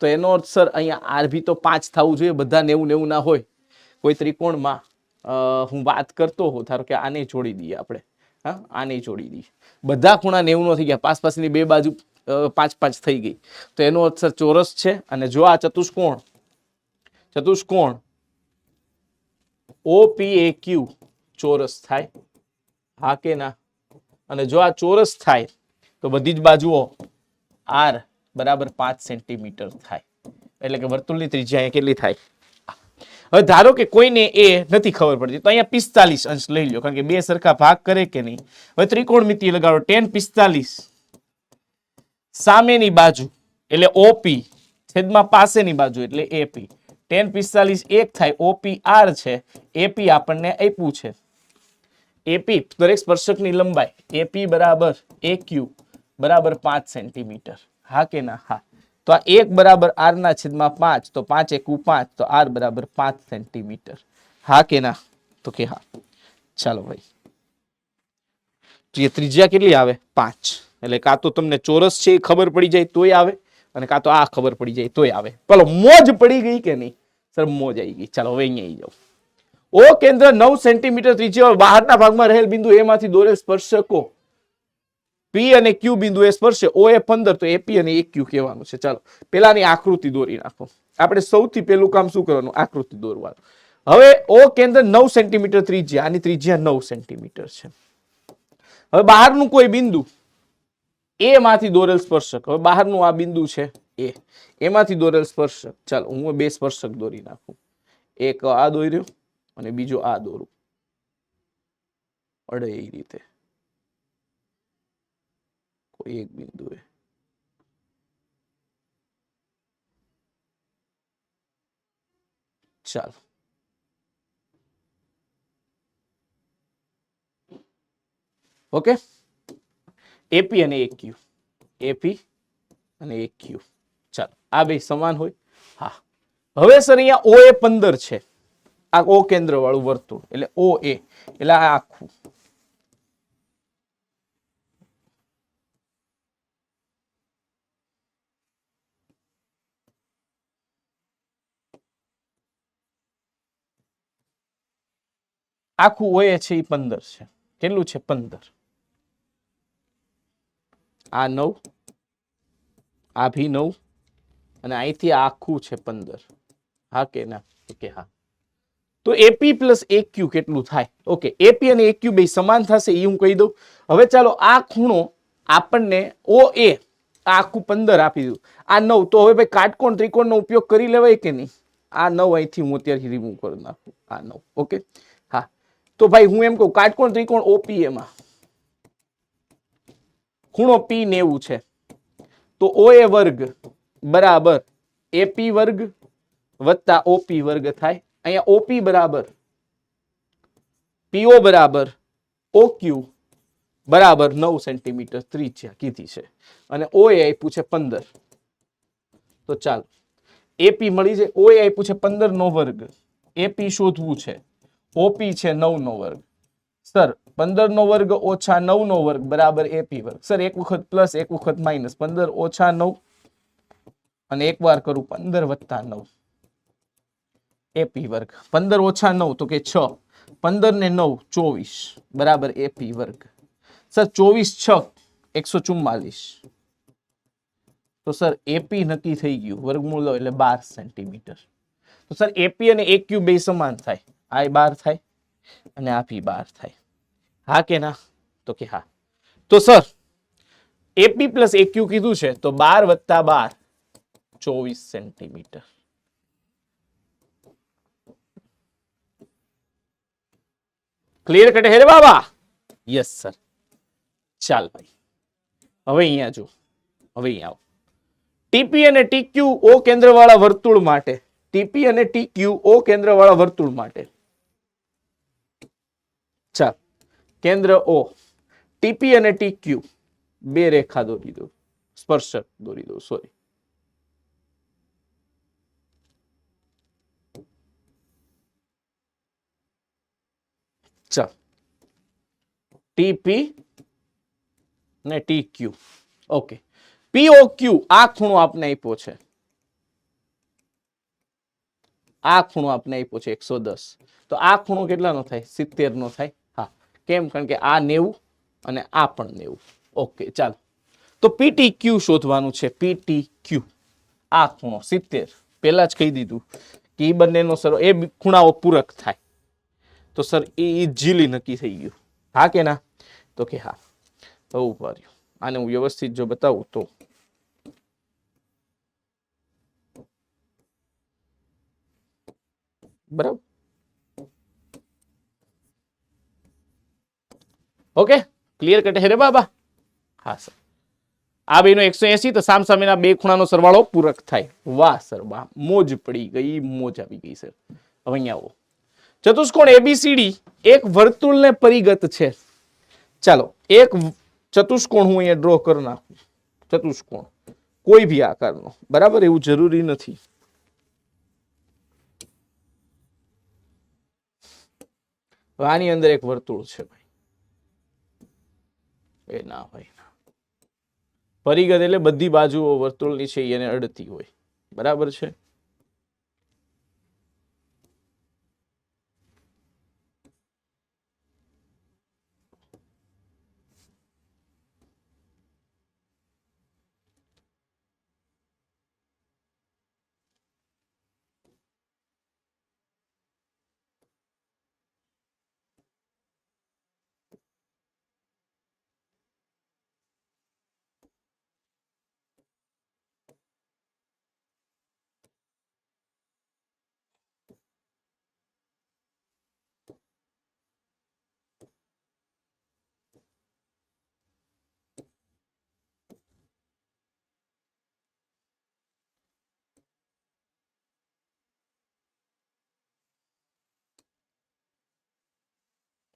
તો એનો અર્થ સર અહીંયા R ભી તો 5 થવું જોઈએ બધા 90 90 ના હોય કોઈ ત્રિકોણમાં હું વાત કરતો હોઉં ધારો કે આને જોડી દઈએ આપણે હા આને જોડી દઈએ બધા ખૂણા 90 નો થઈ ગયા પાસની બે બાજુ 5 5 થઈ ગઈ તો એનો અર્થ સર ચોરસ છે અને જો આ ચતુષ્કોણ OPAQ ચોરસ થાય હા કે ના અને જો આ ચોરસ થાય તો બધી જ બાજુઓ R બરાબર 5 સેન્ટીમીટર થાય એટલે કે વર્તુળની ત્રિજ્યા કેટલી થાય હવે ધારો કે કોઈને એ નથી ખબર પડતી તો અહીંયા 45 અંશ લઈ લ્યો કારણ કે બે સરખા ભાગ કરે કે નહીં હવે ત્રિકોણમિતિ લગાડો tan 45 સામેની બાજુ એટલે OP છેદમાં પાસેની બાજુ એટલે AP tan 45 1 થાય OPR છે AP આપણને આપ્યું છે AP દરેક સ્પર્શકની લંબાઈ AP બરાબર AQ બરાબર 5 સેન્ટીમીટર હા કે ના હા તો આ 1 બરાબર R ના છેદમાં 5 તો 5 એકુ 5 તો R બરાબર 5 સેન્ટીમીટર હા કે ના તો કે હા ચાલો ભાઈ ત્રિજ્યા કેટલી આવે 5 એટલે કાં તો તમને ચોરસ છે એ ખબર પડી જાય તોય આવે અને કાં તો આ ખબર પડી જાય તોય આવે પેલો મોજ પડી ગઈ કે નહીં સર મોજ આવી ગઈ ચાલો હવે અહીંયા આવી જાઓ ઓ કેન્દ્ર 9 સેન્ટીમીટર ત્રિજ્યા બહારના ભાગમાં રહેલ બિંદુ એ માંથી દોરેલ સ્પર્શકો P અને Q બિંદુ એ સ્પર્શે O એ 15 તો AP અને AQ કહેવાનું છે ચાલો પેલાની આકૃતિ દોરી નાખો આપણે સૌથી પહેલું કામ શું કરવાનું આકૃતિ દોરવાનું હવે O કેન્દ્ર 9 સેન્ટીમીટર ત્રિજ્યા આની ત્રિજ્યા 9 સેન્ટીમીટર છે હવે બહારનું કોઈ બિંદુ એ માંથી દોરેલ સ્પર્શક હવે બહારનું આ બિંદુ છે એમાંથી દોરેલ સ્પર્શક ચાલો હું બે સ્પર્શક દોરી નાખું એક આ દોર્યો અને બીજો આ દોરું અડે એ રીતે કોઈ એક બિંદુએ ચાલો ઓકે AP અને AQ AP અને AQ ચાલો આ બે સમાન હોય હા હવે સર અહીંયા O એ 15 છે આ O કેન્દ્ર વાળું વર્તુળ એટલે OA એટલે આ આખું આખું OA છે એ 15 છે કેટલું છે 15 આ 9 આ ભી 9 અને અહીંથી આખું છે 15 હા કે ના કે હા તો AP પ્લસ AQ કેટલું થાય ઓકે AP અને AQ બે સમાન થશે એ હું કહી દઉં હવે ચાલો આ ખૂણો આપણને OA આખું 15 આપી દીધું આ 9 તો હવે ભાઈ કાટકોણ ત્રિકોણનો ઉપયોગ કરી લેવાય કે નહીં આ 9 અહીંથી હું અત્યારથી રિમૂવ કરી નાખું આ 9 ઓકે હા તો ભાઈ હું એમ કહું કાટકોણ ત્રિકોણ OPA માં ખૂણો P 90 છે તો OA વર્ગ બરાબર AP વર્ગ વત્તા OP વર્ગ થાય અહીંયા OP બરાબર PO બરાબર OQ બરાબર 9 સેન્ટીમીટર ત્રિજ્યા કીધી છે અને OA આપ્યું છે 15 તો ચાલો AP મળી જાય OA આપ્યું છે 15 નો વર્ગ AP શોધવું છે OP છે 9 નો વર્ગ સર 15 નો વર્ગ ઓછા 9 નો વર્ગ બરાબર AP વર્ગ સર એક વખત પ્લસ એક વખત માઇનસ 15 ઓછા 9 અને એક વાર કરું 15 વત્તા 9 AP વર્ગ 15 ઓછા 9 તો કે 6 15 ને 9 24 બરાબર AP વર્ગ સર 24 6 144 તો સર AP નક્કી થઈ ગયું વર્ગમૂળ લો એટલે 12 સેન્ટીમીટર તો સર AP અને AQ બે સમાન થાય આ 12 થાય અને આ બી 12 થાય હા કે ના તો કે હા તો સર AP પ્લસ AQ કીધું છે તો 12 વત્તા 12 24 સેન્ટીમીટર ક્લિયર કટ હે રે બાબા યસ સર ચાલ ભાઈ હવે અહીંયા જો હવે અહીંયા આવો TP અને TQ O કેન્દ્ર વાળા વર્તુળ માટે TP અને TQ O કેન્દ્ર વાળા વર્તુળ માટે ચાલ કેન્દ્ર O TP અને TQ બે રેખા દોરી દો સ્પર્શક દોરી દો સોરી ચાલ TP ને TQ ઓકે POQ આ ખૂણો આપને આપ્યો છે આ ખૂણો આપને આપ્યો છે 110 તો આ ખૂણો કેટલાનો થાય 70 નો થાય હા કેમ કારણ કે આ 90 અને આ પણ 90 ઓકે ચાલો તો PTQ શોધવાનું છે PTQ આ ખૂણો 70 પહેલા જ કહી દીધું કે એ બંનેનો સર એ ખૂણાઓ પૂરક થાય તો સર એ ઇઝીલી નક્કી થઈ ગયું હા કે ના તો કે હા તો ઉપર આને હું વ્યવસ્થિત જો બતાવું તો બરાબર ઓકે ક્લિયર કટ હે રે બાબા હા સર આ બેનો 180 તો સામસામેના બે ખૂણાનો સરવાળો પૂરક થાય. વાહ સર વાહ, મોજ પડી ગઈ, મોજ આવી ગઈ સર. હવે અહીંયા આવો. ચતુષ્કોણ એબીસીડી એક વર્તુળને પરિગત છે. ચાલો એક ચતુષ્કોણ હું અહીંયા ડ્રો કરી નાખું. ચતુષ્કોણ કોઈ ભી આકારનો, બરાબર, એવું જરૂરી નથી. આની અંદર એક વર્તુળ છે ભાઈ, એ ના ભાઈ ના. પરિગત એટલે બધી બાજુઓ વર્તુળની છે એને અડતી હોય, બરાબર છે.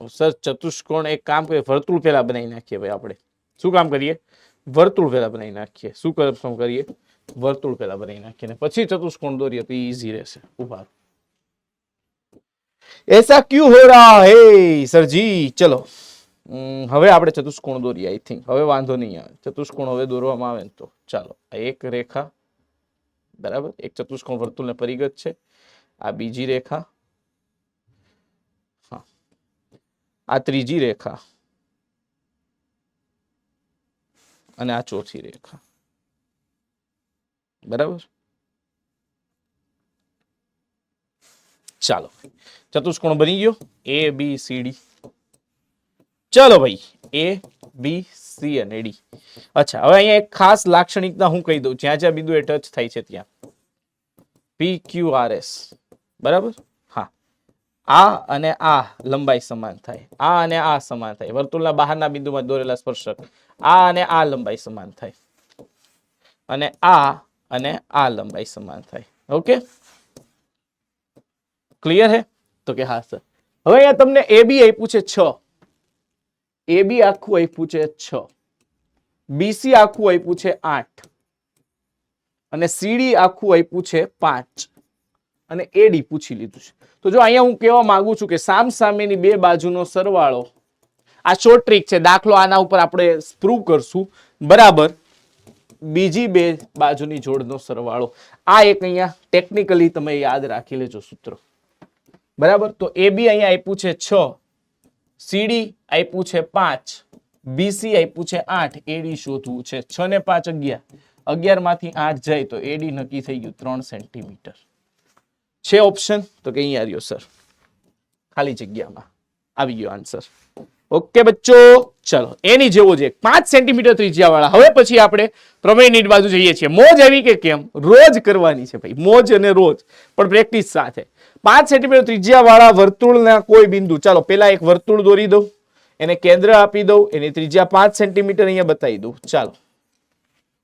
સર ચતુષ્કોણ એક કામ કરીએ, વર્તુળ પેલા બનાવી નાખીએ ભાઈ. આપણે શું કામ કરીએ? વર્તુળ પેલા બનાવી નાખીએ. શું કરીએ? વર્તુળ પેલા બનાવી નાખીએ ને પછી ચતુષ્કોણ દોરીએ તો ઈઝી રહેશે. ઉભા ऐसा क्यों हो रहा है सर जी? चलो હવે આપણે ચતુષ્કોણ દોરીએ. આઈ થિંક હવે વાંધો નહીં આવે. ચતુષ્કોણ હવે દોરવામાં આવે ને તો ચાલો. આ એક રેખા, બરાબર, એક ચતુષ્કોણ વર્તુળને પરિગત છે. આ બીજી રેખા, હા, આ ત્રીજી રેખા અને આ ચોથી રેખા, બરાબર. ચાલો ચતુષ્કોણ બની ગયો એ બી સી ડી. ચલો ભાઈ, એ બી સી અને ડી. અચ્છા, હવે અહીંયા એક ખાસ લાક્ષણિકતા હું કહી દઉં. જ્યાં જ્યાં બિંદુ એ ટચ થાય છે ત્યાં પી ક્યુ આર એસ, બરાબર. હા, આ અને આ લંબાઈ સમાન થાય, આ અને આ સમાન થાય. વર્તુળના બહારના બિંદુમાં દોરેલા સ્પર્શક આ અને આ લંબાઈ સમાન થાય, અને આ લંબાઈ સમાન થાય. ઓકે, ક્લિયર હે? તો કે હા સર. હવે અહીંયા તમને એ બી આપ્યું છે 6, એ બી આખું આપ્યું છે 6, બીસી આખું આપ્યું છે 8 અને સીડી આખું આપ્યું છે 5 અને એડી પૂછી લીધું છે. તો જો અહીંયા હું કહેવા માંગુ છું કે સામ સામેની બે બાજુનો સરવાળો, આ શોર્ટ ટ્રીક છે, દાખલો આના ઉપર આપણે પ્રૂવ કરશું, બરાબર. બીજી બે બાજુની જોડનો સરવાળો, આ એક અહીંયા ટેકનિકલી તમે યાદ રાખી લેજો સૂત્ર, બરાબર. તો એ બી અહીંયા આપ્યું છે 6, સીડી આપ્યું છે 5, બીસી આપ્યું છે 8, એડી શોધવું છે. 6 ને 5 11, 11 માંથી 8 જાય તો એડી નક્કી થઈ ગયું 3 સેન્ટીમીટર. છે ઓપ્શન? તો કે અહીંયા રહ્યો સર, ખાલી જગ્યામાં આવી ગયો આન્સર. ઓકે બચ્ચો, ચલો એની જેવો જ એક 5 સેન્ટીમીટર ત્રિજ્યા વાળા. હવે પછી આપણે પ્રમેયની બાજુ જઈએ છીએ. મોજ આવી કે કેમ? રોજ કરવાની છે ભાઈ, મોજ અને રોજ, પણ પ્રેક્ટિસ સાથે. 5 સેન્ટીમીટર ત્રિજ્યા વાળા વર્તુળના કોઈ બિંદુ, ચાલો પેલા એક વર્તુળ દોરી દઉં, એને કેન્દ્ર આપી દઉં, એની ત્રિજ્યા 5 સેન્ટીમીટર અહીંયા બતાવી દઉં. ચાલો,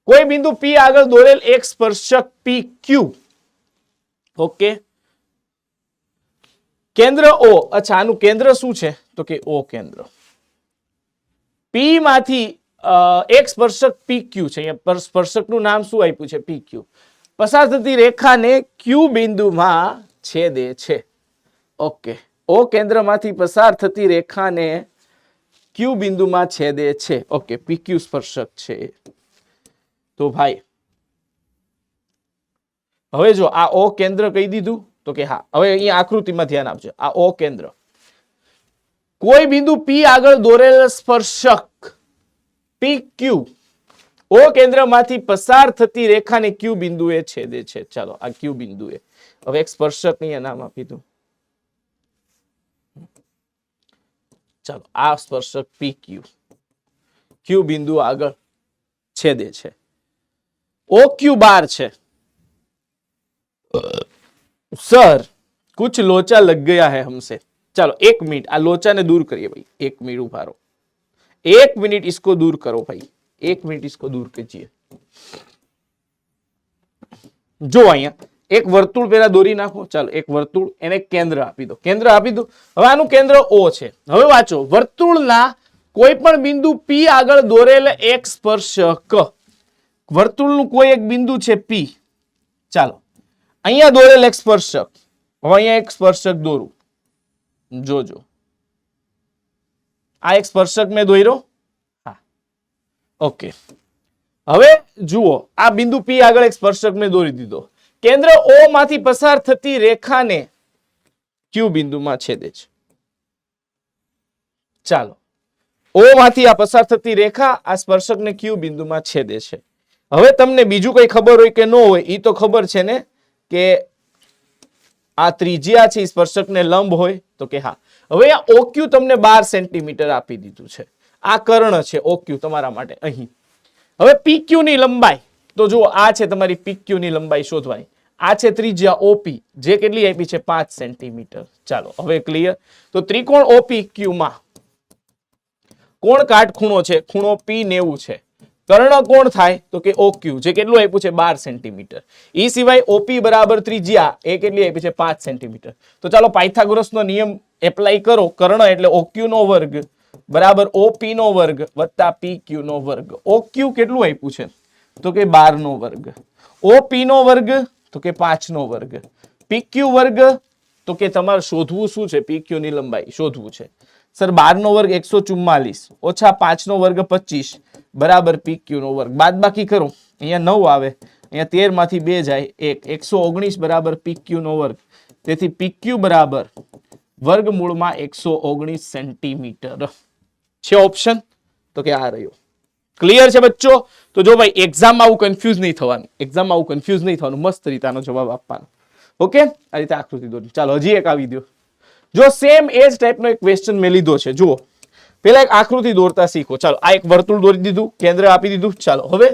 કોઈ બિંદુ પી આગળ દોરેલ એક સ્પર્શક પી ક્યુ. ઓકે, કેન્દ્ર ઓ. અચ્છા, આનું કેન્દ્ર શું છે? તો કે ઓ કેન્દ્ર. પી માંથી એક સ્પર્શક પી ક્યુ છે. અહીંયા સ્પર્શકનું નામ શું આપ્યું છે? પી ક્યુ. પસાર થતી રેખાને ક્યુ બિંદુમાં છેદે છે. ઓકે, ઓ કેન્દ્રમાંથી પસાર થતી રેખાને ક્યુ બિંદુમાં છેદે છે. ઓકે, પી ક્યુ સ્પર્શક છે. તો ભાઈ હવે જો આ ઓ કેન્દ્ર કહી દીધું તો કે હા. હવે અહીંયા આકૃતિમાં ધ્યાન આપજો. આ ઓ કેન્દ્ર, કોઈ બિંદુ પી આગળ દોરેલ સ્પર્શક પી ક્યુ ઓ કેન્દ્રમાંથી પસાર થતી રેખાને ક્યુ બિંદુએ છેદે છે. ચાલો, આ ક્યુ બિંદુએ. હવે એક સ્પર્શક ને નામ આપી દઉં. ચાલો, આ સ્પર્શક પી ક્યુ ક્યુ બિંદુ આગળ છેદે છે. ओ क्यू बार છે. सर कुछ लोचा लग गया है हमसे. चलो एक मिनट, आ लोचा ने दूर करिए भाई. एक मिनट उभा रहो, एक मिनट इसको दूर करो भाई, 1 मिनट इसको दूर कीजिए। जो અહીંયા એક વર્તુળ પેલા દોરી નાખો। ચાલો એક વર્તુળ એને કેન્દ્ર આપી દો, કેન્દ્ર આપી દો। હવે આનું કેન્દ્ર O છે। હવે વાંચો, વર્તુળના કોઈ પણ બિંદુ P આગળ દોરેલ એક સ્પર્શક, વર્તુળનું કોઈ એક બિંદુ છે P, ચાલો અહીંયા દોરેલ એક સ્પર્શક, હવે અહીંયા એક સ્પર્શક દોરું, જોજો આ એક સ્પર્શક મેં દોર્યો, હા ઓકે। હવે જુઓ આ બિંદુ P આગળ એક સ્પર્શક મેં દોરી દીધો, કેન્દ્ર O માંથી પસાર થતી રેખાને Q બિંદુમાં છેદે છે। ચાલો O માંથી આ પસાર થતી રેખા આ સ્પર્શકને Q બિંદુમાં છેદે છે। હવે તમને બીજું કઈ ખબર હોય કે ન હોય એ તો ખબર છે ને કે આ ત્રિજ્યા છે સ્પર્શકને લંબ હોય તો કે હા। હવે આ OQ તમને 12 સેન્ટીમીટર આપી દીધું છે, આ કર્ણ છે OQ તમારા માટે અહીં। હવે PQ ની લંબાઈ તો જુઓ આ છે તમારી PQ ની લંબાઈ શોધવાની, આ છે ત્રિજ્યા OP જે કેટલી આપી છે 5 સેન્ટીમીટર। ચાલો હવે ક્લિયર। તો ત્રિકોણ OPQ માં કોણ કાટખૂણો છે, ખૂણો P90 છે, કર્ણ કોણ થાય તો કે OQ જે કેટલું આપ્યું છે 12 સેન્ટીમીટર। એ સિવાય OP બરાબર ત્રિજ્યા એ કેટલી આપી છે 5 સેન્ટીમીટર। તો ચાલો પાયથાગોરસનો નિયમ એપ્લાય કરો, કર્ણ એટલે OQ નો વર્ગ બરાબર OP નો વર્ગ વત્તા PQ નો વર્ગ। OQ કેટલું આપ્યું છે તો કે 12 નો વર્ગ, OP નો વર્ગ તો કે 5 નો વર્ગ, PQ વર્ગ તો કે તમારે શોધવું શું છે, PQ ની લંબાઈ શોધવું છે। સર 12 નો વર્ગ 144 ઓછા 5 નો વર્ગ 25 બરાબર PQ નો વર્ગ, બાદ બાકી કરો અહીંયા 9 આવે, અહીંયા 13 માંથી 2 જાય 1, 119 બરાબર PQ નો વર્ગ। તેથી PQ બરાબર વર્ગમૂળમાં 119 સેન્ટીમીટર છે ઓપ્શન, તો કે આ રહ્યો। ક્લિયર છે બચ્ચો? તો જો ભાઈ એક્ઝામમાં આવું કન્ફ્યુઝ નહીં થવાનું, એક્ઝામમાં આવું કન્ફ્યુઝ નહીં થવાનું, મસ્ત રીતે આનો જવાબ આપવાનો। ઓકે આ રીતે આકૃતિ દોરી। ચાલો હજી એક આવી દો, જો સેમ એ જ ટાઈપનો એક ક્વેશ્ચન મેં લીધો છે, જુઓ પેલા એક આકૃતિ દોરતા શીખો। ચાલો આ એક વર્તુળ દોરી દીધું, કેન્દ્ર આપી દીધું। ચાલો હવે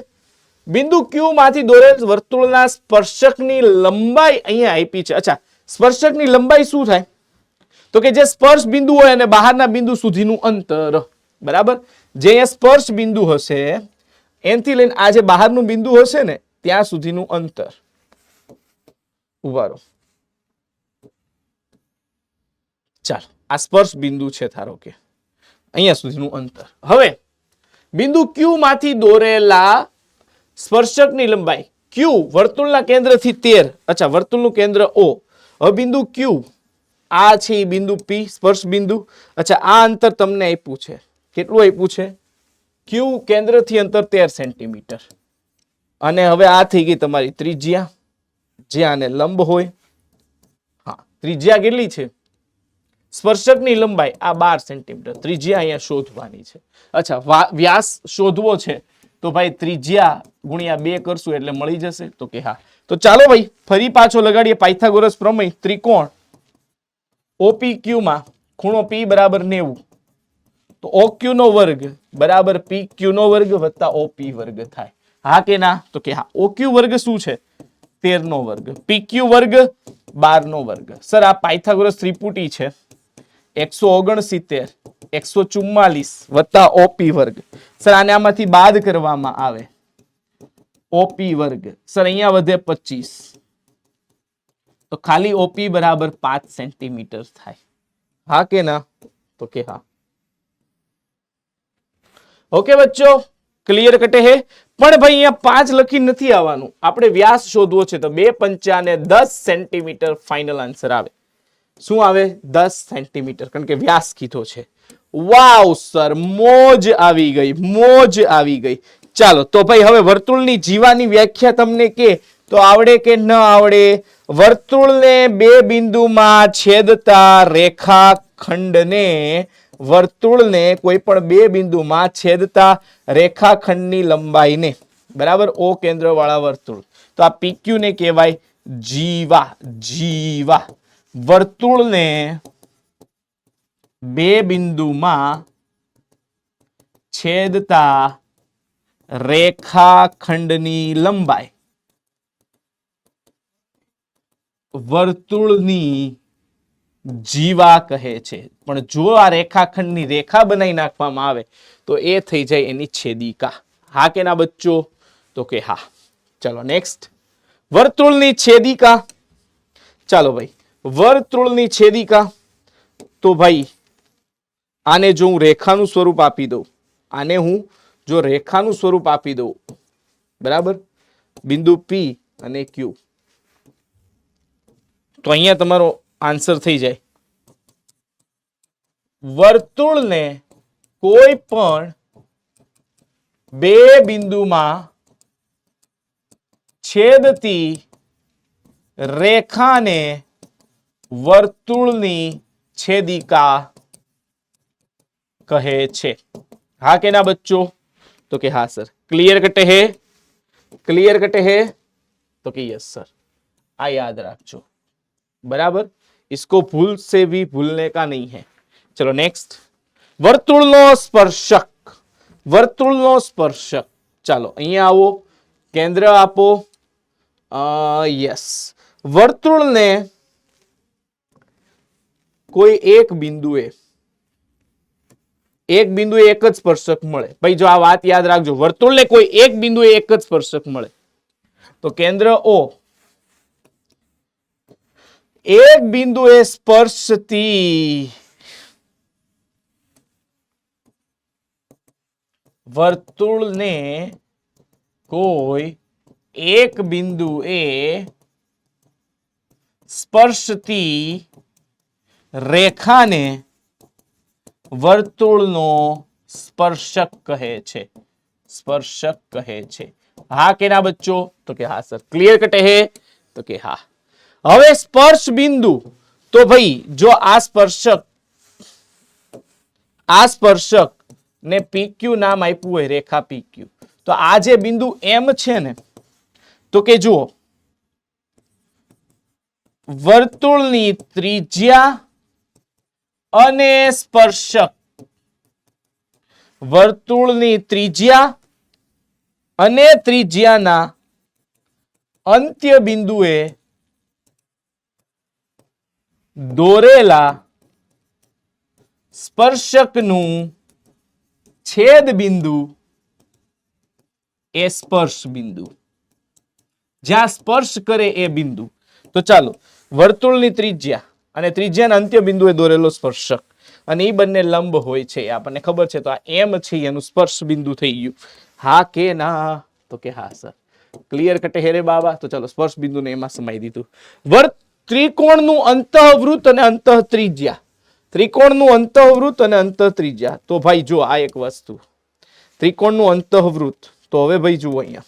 બિંદુ Q માંથી દોરેલ વર્તુળના સ્પર્શકની લંબાઈ અહીંયા આપી છે। અચ્છા સ્પર્શકની લંબાઈ શું થાય તો કે જે સ્પર્શ બિંદુ હોય અને બહારના બિંદુ સુધીનું અંતર, બરાબર। જે અહીંયા સ્પર્શ બિંદુ હશે એનથી લઈને આ જે બહારનું બિંદુ હશે ને ત્યાં સુધીનું અંતર, ઉભા રહો, ચાલો આ સ્પર્શ બિંદુ છે ધારો કે અહીંયા સુધીનું અંતર। હવે બિંદુ Q માંથી દોરેલા સ્પર્શકની લંબાઈ Q વર્તુળના કેન્દ્રથી 13, અચ્છા વર્તુળનું કેન્દ્ર O, હવે બિંદુ Q આ છે બિંદુ P સ્પર્શ બિંદુ, અચ્છા આ અંતર તમને આપ્યું છે, કેટલું આપ્યું છે Q કેન્દ્રથી અંતર 13 સેન્ટીમીટર, અને હવે આ થઈ ગઈ તમારી ત્રિજ્યા જે આને લંબ હોય, હા ત્રિજ્યા કેટલી છે સ્પર્શકની લંબાઈ આ 12 સેન્ટીમીટર, ત્રિજ્યા અહીંયા શોધવાની છે। અચ્છા વ્યાસ શોધવો છે તો ભાઈ ત્રિજ્યા ગુણ્યા 2 કરશું એટલે મળી જશે, તો કે હા। તો ચાલો ભાઈ ફરી પાછો લગાડીએ પાયથાગોરસ પ્રમેય। ત્રિકોણ OPQ માં ખૂણો P બરાબર 90, તો OQ નો વર્ગ બરાબર PQ નો વર્ગ વત્તા OP વર્ગ થાય, હા કે ના તો કે હા। OQ વર્ગ શું છે 13 નો વર્ગ, PQ વર્ગ 12 નો વર્ગ। સર આ પાયથાગોરસ ત્રિપુટી છે 169 144 વત્તા OP વર્ગ। સર આને આમાંથી બાદ કરવામાં આવે OP વર્ગ, સર અહીંયા વધે 25, તો ખાલી OP બરાબર 5 સેન્ટીમીટર થાય, હા કે ના તો કે હા। ઓકે બચ્ચો ક્લિયર કટે હે? પણ ભાઈ અહીંયા 5 લખી નથી આવવાનું, આપણે વ્યાસ શોધવો છે તો 2 પંચા ને 10 સેન્ટીમીટર ફાઇનલ આન્સર આવે। શું આવે 10 સેન્ટીમીટર, કારણ કે વ્યાસ કીધો છે। વાવ સર મોજ આવી ગઈ, મોજ આવી ગઈ। ચાલો તો ભાઈ હવે વર્તુળની જીવાની વ્યાખ્યા તમને કે તો આવડે કે ન આવડે? વર્તુળને 2 બિંદુમાં છેદતા રેખાખંડને, વર્તુળને કોઈ પણ 2 બિંદુમાં છેદતા રેખાખંડની લંબાઈને, બરાબર O કેન્દ્ર વાળા વર્તુળ, તો આ PQ ને કહેવાય જીવા, જીવા। વર્તુળને 2 બિંદુમાં છેદતા રેખાખંડની લંબાઈ વર્તુળની જીવા કહે છે। પણ જો આ રેખાખંડની રેખા બનાવી નાખવામાં આવે તો એ થઈ જાય એની છેદિકા, હા કે ના બચ્ચો? તો કે હા. ચલો નેક્સ્ટ, વર્તુળની છેદિકા. ચાલો ભાઈ, વર્તુળની છેદિકા. તો ભાઈ આને જો હું રેખાનું સ્વરૂપ આપી દઉં, આને હું જો રેખાનું સ્વરૂપ આપી દઉં, બરાબર, બિંદુ P અને Q, તો અહીંયા તમારો આન્સર થઈ જાય. વર્તુળને કોઈ પણ બે બિંદુમાં છેદતી રેખાને વર્તુળની છેદિકા કહે છે. હા કે ના બચ્ચો? તો કે હા સર. क्लियर कटे है? क्लियर कटे है? तो कि यस सर. आ याद रखो, बराबर. इसको भूल से भी भूलने का नहीं है. चलो नेक्स्ट, वर्तुळनो स्पर्शक. वर्तुळनो स्पर्शक. ચાલો અહીંયા આવો, કેન્દ્ર આપો. યસ, વર્તુળને કોઈ એક બિંદુએ એક જ સ્પર્શક મળે. ભાઈ જો આ વાત યાદ રાખજો, વર્તુળને કોઈ એક બિંદુએ એક જ સ્પર્શક મળે તો કેન્દ્ર O એક બિંદુએ સ્પર્શતી વર્તુળને કોઈ એક બિંદુએ સ્પર્શતી રેખાને વર્તુળનો સ્પર્શક કહે છે. સ્પર્શક કહે છે. હા કે ના બચ્ચો? તો કે હા સર. ક્લિયર કટે હે? તો કે હા. હવે સ્પર્શ બિંદુ, તો ભાઈ જો આ સ્પર્શક ને PQ નામ આપ્યું હોય, રેખા PQ, તો આ જે બિંદુ M છે ને, તો કે જુઓ, વર્તુળની ત્રિજ્યા અને સ્પર્શક, વર્તુળની ત્રિજ્યા અને ત્રિજ્યાના અંત્ય બિંદુએ દોરેલા સ્પર્શકનું છેદ બિંદુ એ સ્પર્શ બિંદુ, જ્યાં સ્પર્શ કરે એ બિંદુ. તો ચાલો, વર્તુળની ત્રિજ્યા અને ત્રિજ્યાના અંત્ય બિંદુએ દોરેલો સ્પર્શક અને એ બંને લંબ હોય છે, આપણને ખબર છે. તો આ M છે, એનું સ્પર્શ બિંદુ થઈ ગયું. હા કે ના? તો કે હા સર. ક્લિયર કટે હેરે બાબા? તો ચાલો સ્પર્શ બિંદુને એમાં સમાઈ દીધું. ત્રિકોણનું અંતઃવૃત્ત અને અંતઃ ત્રિજ્યા. ત્રિકોણનું અંતઃવૃત્ત અને અંતઃ ત્રિજ્યા. તો ભાઈ જો આ એક વસ્તુ, ત્રિકોણનું અંતઃવૃત્ત. તો હવે ભાઈ જુઓ અહીંયા,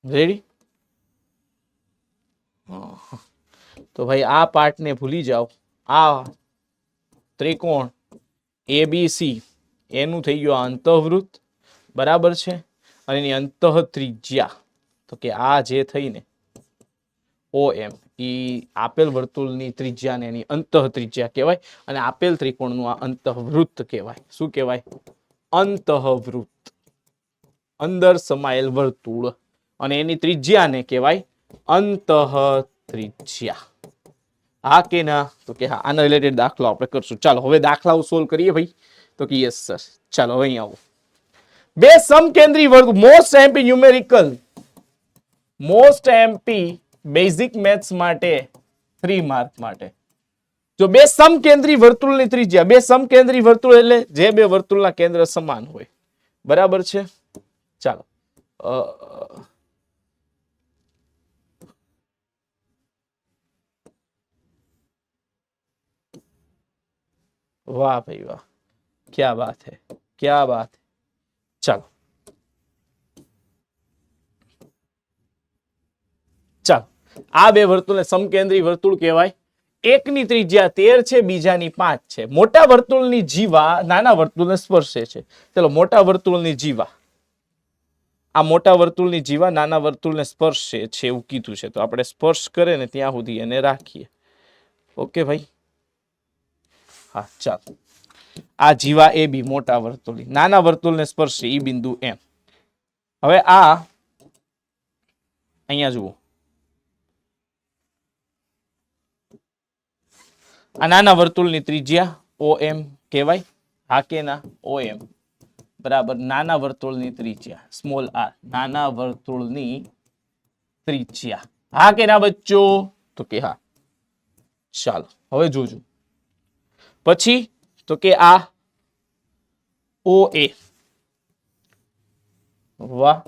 રેડી? તો ભાઈ આ પાર્ટને ભૂલી જાઓ. આ ત્રિકોણ ABC એનું થઈ ગયું અંતઃવૃત્ત, બરાબર છે, અને એની અંતઃ ત્રિજ્યા, તો કે આ જે થઈ ને OM, ઈ આપેલ વર્તુળની ત્રિજ્યાને એની અંતઃ ત્રિજ્યા કહેવાય, અને આપેલ ત્રિકોણનું આ અંતઃવૃત્ત કહેવાય. શું કહેવાય? અંતઃવૃત્ત, અંદર સમાયેલ વર્તુળ, અને એની ત્રિજ્યાને કહેવાય અંતઃ ત્રિજ્યા. હા કે ના? તો કે હા. આના રિલેટેડ દાખલો આપણે કરશું. ચાલો હવે દાખલાઓ સોલ્વ કરીએ ભાઈ. તો કે યસ સર. ચાલો અહીં આવો. બે સમકેન્દ્રી વર્તુળ, most MP numerical, most MP basic maths માટે 3 માર્ક માટે. જો બે સમકેન્દ્રી વર્તુળની ત્રિજ્યા, બે સમકેન્દ્રી વર્તુળ એટલે જે બે વર્તુળના કેન્દ્ર સમાન હોય, બરાબર છે. ચાલો, વાહ ભાઈ વાહ, क्या बात है, क्या बात है. ચાલો ચાલો, આ બે વર્તુળને સમકેન્દ્રી વર્તુળ કહેવાય. એકની ત્રિજ્યા 13 છે, બીજાની 5 છે. મોટા વર્તુળની જીવા નાના વર્તુળને સ્પર્શે છે. ચલો મોટા વર્તુળની જીવા આ મોટા વર્તુળની જીવા નાના વર્તુળને સ્પર્શે છે એવું કીધું છે, તો આપણે સ્પર્શ કરે ને ત્યાં સુધી એને રાખીએ. ઓકે ભાઈ, હા ચાલો. આ જીવા એ બી મોટા વર્તુળની, નાના વર્તુળને સ્પર્શે ઈ બિંદુ એમ. હવે આ અહીંયા જુઓ, આ નાના વર્તુળની ત્રિજ્યા OM કહેવાય. હા કે ના? OM બરાબર નાના વર્તુળની ત્રિજ્યા સ્મોલ r, નાના વર્તુળની ત્રિજ્યા. હા કે ના બચ્ચો? તો કે હા. ચાલો હવે જોજો. પછી તો કે આ OA, વાહ,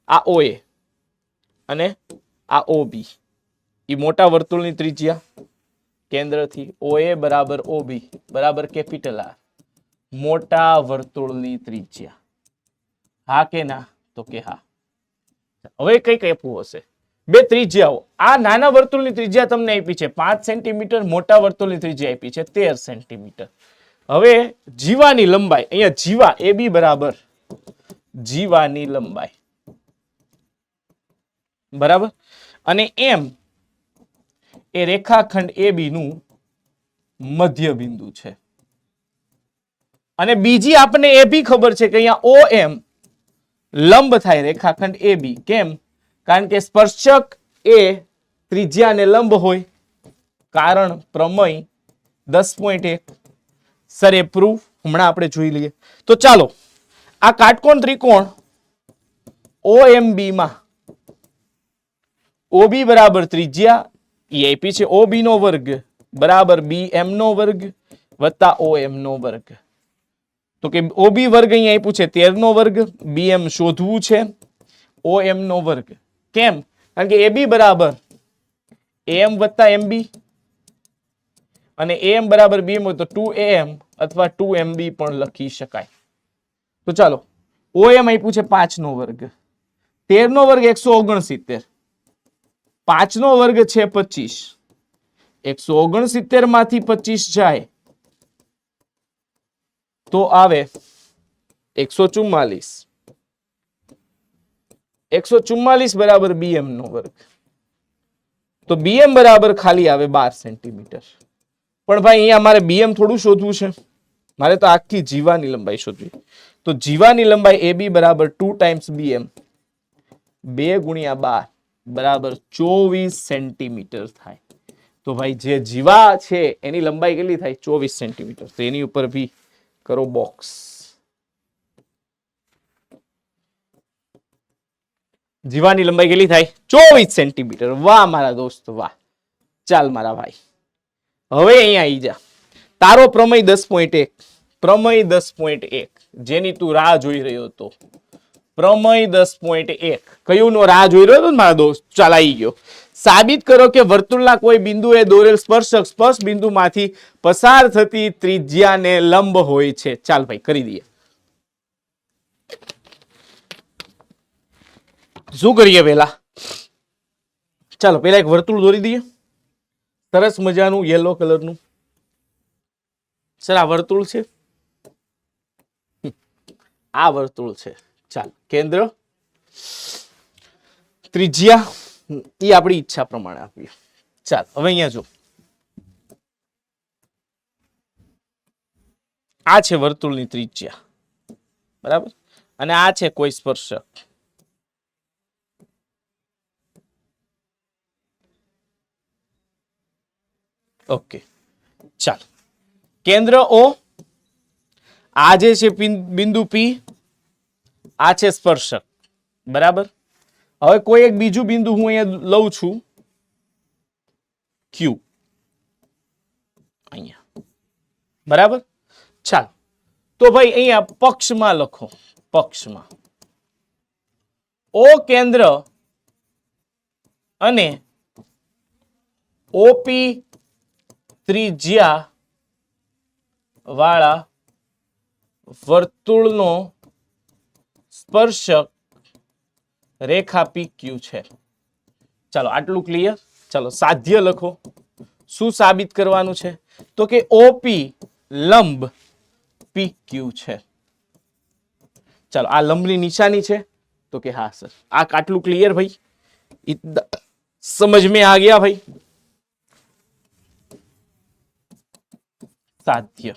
આ OA અને આ OB એ મોટા વર્તુળની ત્રિજ્યા કેન્દ્રથી OA બરાબર OB બરાબર કેપિટલ R, મોટા વર્તુળની ત્રિજ્યા. હા કે ના? તો કે હા. હવે કઈ કઈ આપવું હશે? બે ત્રિજ્યાઓ. આ નાના વર્તુળની ત્રિજ્યા તમને આપી છે 5 સેન્ટીમીટર, મોટા વર્તુળની ત્રિજ્યા આપી છે 13 સેન્ટીમીટર. હવે જીવાની લંબાઈ, અહીંયા જીવા AB બરાબર જીવાની લંબાઈ બરાબર, અને M એ રેખાખંડ AB નું મધ્ય બિંદુ છે. અને બીજી આપણને એ બી ખબર છે કે અહીંયા OM લંબ થાય રેખાખંડ AB. કેમ? કારણ કે સ્પર્શક એ ત્રિજ્યાને લંબ હોય. કારણ પ્રમેય 10.1. સર એ પ્રૂફ હમણાં આપણે જોઈ લઈએ. તો ચાલો આ કાટકોણ ત્રિકોણ OMB માં OB બરાબર ત્રિજ્યા એ આપી છે OB નો વર્ગ બરાબર BM નો વર્ગ વત્તા OM નો વર્ગ. તો કે OB વર્ગ અહીંયા આપ્યું છે 13 નો વર્ગ, BM શોધવું છે, OM નો વર્ગ. કેમ? કારણ કે AB બરાબર AM વત્તા MB અને AM બરાબર BM હોય તો 2AM અથવા 2MB પણ લખી શકાય. તો ચાલો OM આપ્યું છે 5 નો વર્ગ, 13 નો વર્ગ 169, 5 નો વર્ગ છે 25, 169 માંથી 25 જાય તો આવે 144. 144 બરાબર BM નો વર્ગ. તો BM બરાબર ખાલી આવે 12 સેન્ટીમીટર. પણ ભાઈ અહીંયા મારે BM થોડું શોધવું છે, મારે તો આખી જીવાની લંબાઈ શોધવી. તો જીવાની લંબાઈ AB બરાબર 2 ટાઈમ્સ BM, 2 ગુણ્યા 12 બરાબર 24 સેન્ટીમીટર થાય. તો ભાઈ જે જીવા છે એની લંબાઈ કેટલી થાય? 24 સેન્ટીમીટર. તો એની ઉપર ભી કરો બોક્સ. જીવાની લંબાઈ કેટલી થાય? 24 સેન્ટીમીટર. વાહ મારા દોસ્ત વાહ. ચાલ મારા ભાઈ, હવે અહીંયા આવી જા. તારો પ્રમેય 10.1, પ્રમેય 10.1 જેની તું રાહ જોઈ રહ્યો હતો. પ્રમેય 10.1 કયું નો રાહ જોઈ રહ્યો હતો મારા દોસ્ત? ચાલ આવી ગયો. સાબિત કરો કે વર્તુળના કોઈ બિંદુએ દોરેલ સ્પર્શક સ્પર્શ બિંદુમાંથી પસાર થતી ત્રિજ્યાને લંબ હોય છે. ચાલ ભાઈ કરી દઈએ. શું કરીએ પેલા? ચાલો પેલા એક વર્તુળ દોરી દઈએ, સરસ મજાનું યેલો કલરનું. સર આ વર્તુળ છે, આ વર્તુળ છે. ચાલ કેન્દ્ર, ત્રિજ્યા એ આપણી ઈચ્છા પ્રમાણે આપીએ. ચાલ હવે અહીંયા જો, આ છે વર્તુળની ત્રિજ્યા બરાબર, અને આ છે કોઈ સ્પર્શક. ઓકે ચાલ, કેન્દ્ર O, આ જે છે બિંદુ P, આ છે સ્પર્શક બરાબર. હવે કોઈ એક બીજું બિંદુ હું અહીંયા લઉં છું Q અહીંયા બરાબર. ચાલ તો ભાઈ અહીંયા પક્ષમાં લખો, પક્ષમાં O કેન્દ્ર અને OP ત્રિજ્યા વાળા વર્તુળનો સ્પર્શક રેખા PQ છે. ચાલો આટલું ક્લિયર. ચાલો સાધ્ય લખો. શું સાબિત કરવાનું છે? તો કે OP લંબ PQ છે. ચાલો આ લંબની નિશાની છે तो कि हाँ सर। आ काटलू क्लियर भाई, इतना समझ में आ गया भाई? साध्य।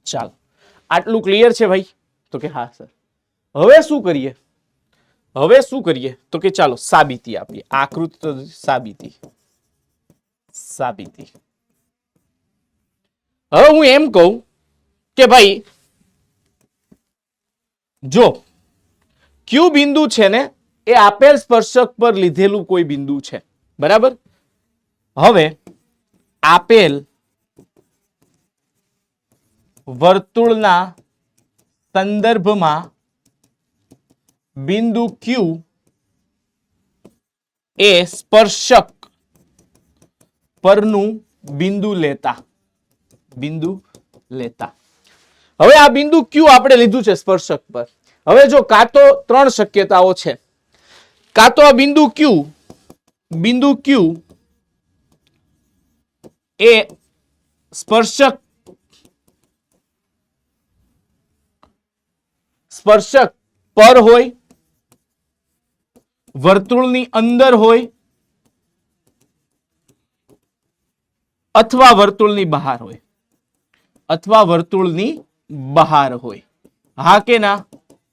ચાલો આટલું ક્લિયર છે ભાઈ? તો કે હા સર। હવે શું કરીએ? હવે શું કરીએ તો કે ચાલો સાબિતી આપીએ। આકૃતિ તો સાબિતી સાબિતી। હવે હું એમ કહું કે ભાઈ જો ક્યુ બિંદુ છે ને એ આપેલ સ્પર્શક પર લીધેલું કોઈ બિંદુ છે, બરાબર? હવે આપેલ વર્તુળના સંદર્ભમાં બિંદુ ક્યુ એ સ્પર્શક પરનું બિંદુ લેતા હવે આ બિંદુ ક્યુ આપણે લીધું છે સ્પર્શક પર। હવે જો કાં તો ત્રણ શક્યતાઓ છે, કાં તો આ બિંદુ ક્યુ એ સ્પર્શક પર હોય, વર્તુળની અંદર હોય અથવા વર્તુળની બહાર હોય, હા કે ના?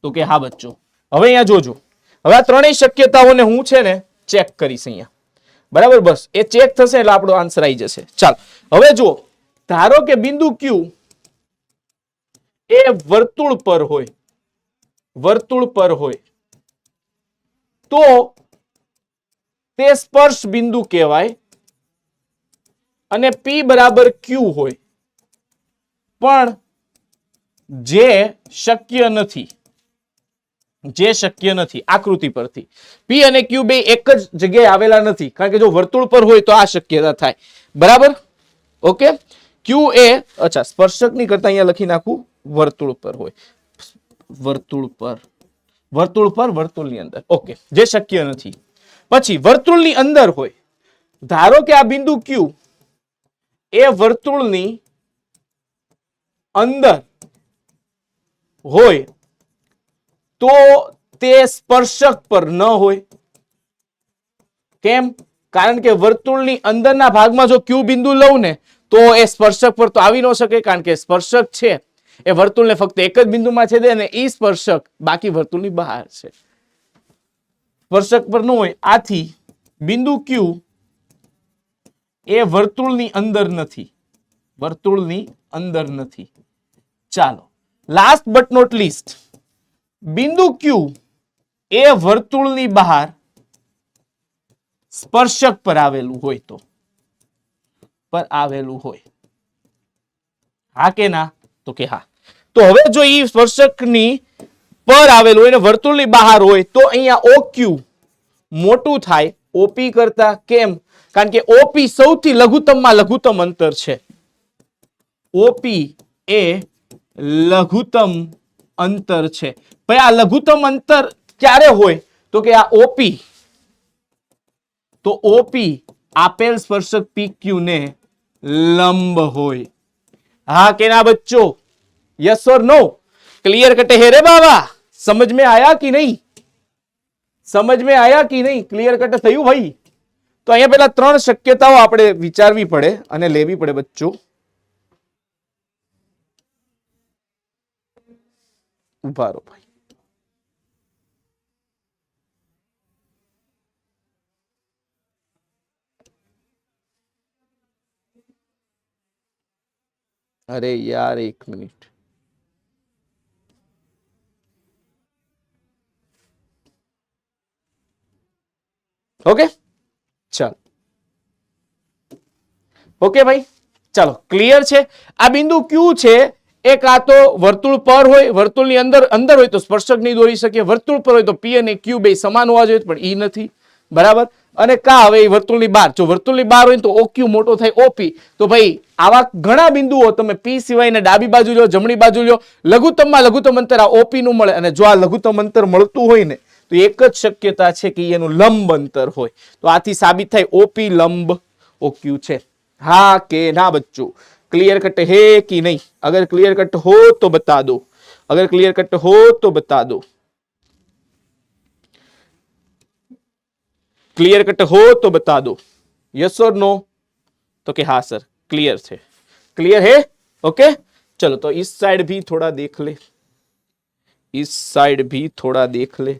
તો કે હા બચ્ચો। હવે અહીંયા જોજો, હવે આ ત્રણેય શક્યતાઓને હું છે ને ચેક કરીશ અહીંયા, બરાબર? બસ એ ચેક થશે એટલે આપણો આન્સર આવી જશે। ચાલો હવે જુઓ, ધારો કે બિંદુ ક્યુ એ વર્તુળ પર હોય તો તે સ્પર્શ બિંદુ કહેવાય અને P બરાબર ક્યુ હોય, પણ જે શક્ય નથી આકૃતિ પરથી। P અને Q બે એક જ જગ્યાએ આવેલા નથી, કારણ કે જો વર્તુળ પર હોય તો આ શક્યતા થાય, બરાબર? ઓકે, Q એ અચ્છા સ્પર્શકની કરતા અહીંયા લખી નાખું વર્તુળ પર હોય, વર્તુળની અંદર, ઓકે, જે શક્ય નથી। પછી વર્તુળની અંદર હોય, ધારો કે આ બિંદુ ક્યુ એ વર્તુળની અંદર હોય તો તે સ્પર્શક પર ન હોય। કેમ? કારણ કે વર્તુળની અંદરના ભાગમાં જો ક્યુ બિંદુ લઉં ને તો એ સ્પર્શક પર તો આવી ન શકે, કારણ કે સ્પર્શક છે એ વર્તુળને ફક્ત એક જ બિંદુમાં છેદે અને ઈ સ્પર્શક બાકી વર્તુળની બહાર છે, સ્પર્શક પર ન હોય। આથી બિંદુ ક્યુ એ વર્તુળની અંદર નથી। ચાલો લાસ્ટ બટ નોટ લીસ્ટ, બિંદુ ક્યુ એ વર્તુળની બહાર સ્પર્શક પર આવેલું હોય, હા કે ના? તો કે હા। તો હવે જો ઈ સ્પર્શકની પર આવેલું હોય ને વર્તુળની બહાર હોય તો અહીંયા OQ મોટું થાય OP કરતા। કેમ? કારણ કે OP સૌથી લઘુત્તમમાં લઘુત્તમ અંતર છે, OP એ લઘુત્તમ અંતર છે। ભાઈ આ લઘુત્તમ અંતર ક્યારે હોય તો કે આ OP આપેલ સ્પર્શક PQ ને લંબ હોય, હા કે ના बच्चों? यस और नो? क्लियर कटे है रे बाबा? समझ में आया कि नहीं? क्लियर कट થયું ભાઈ? તો અહીંયા પેલા ત્રણ શક્યતાઓ આપણે વિચારવી પડે અને લેવી પડે બચ્ચો। ઉભા રહો ભાઈ, अरे यार एक मिनट, ओके चलो, ओके भाई चलो क्लियर है। आ बिंदु क्यू है એ કાં તો વર્તુળ પર હોય, વર્તુળની અંદર હોય તો સ્પર્શક નહીં દોરી શકે, વર્તુળ પર હોય તો P અને Q બે સમાન હોવા જોઈએ પણ ઈ નથી, બરાબર? અને કા હવે વર્તુળની બહાર, જો વર્તુળની બહાર હોય તો OQ મોટો થાય OP। તો ભાઈ આવા ઘણા બિંદુઓ તમે P સિવાયને ડાબી બાજુ લ્યો, જમણી બાજુ લ્યો, લઘુત્તમમાં લઘુત્તમ અંતર આ OP નું મળે, અને જો આ લઘુત્તમ અંતર મળતું હોય ને તો એક જ શક્યતા છે કે એનું લંબ અંતર હોય। તો આથી સાબિત થાય OP લંબ OQ છે, હા કે ના બચ્ચો? क्लियर कट है कि नहीं? अगर क्लियर कट हो तो बता दो, क्लियर कट हो तो बता दो, यस और नो। तो कि हाँ सर क्लियर है, क्लियर है। ओके चलो, तो इस साइड भी थोड़ा देख ले, इस साइड भी थोड़ा देख ले।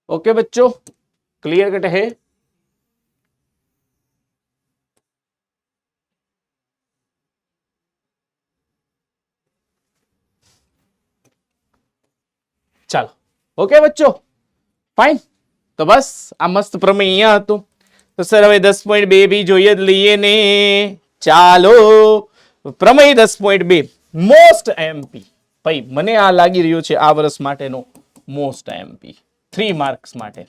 ओके बच्चों, क्लियर कट है। ચાલો ઓકે બચ્ચો, ફાઇન। તો બસ આ મસ્ત પ્રમેય અહીંયા હતું। તો સર હવે 10.2 બી જોઈએ જ લઈએ ને। ચાલો પ્રમેય 10.2 મોસ્ટ એમપી, ભાઈ મને આ લાગી રહ્યો છે આ વર્ષ માટેનો મોસ્ટ એમપી, 3 માર્ક્સ માટે,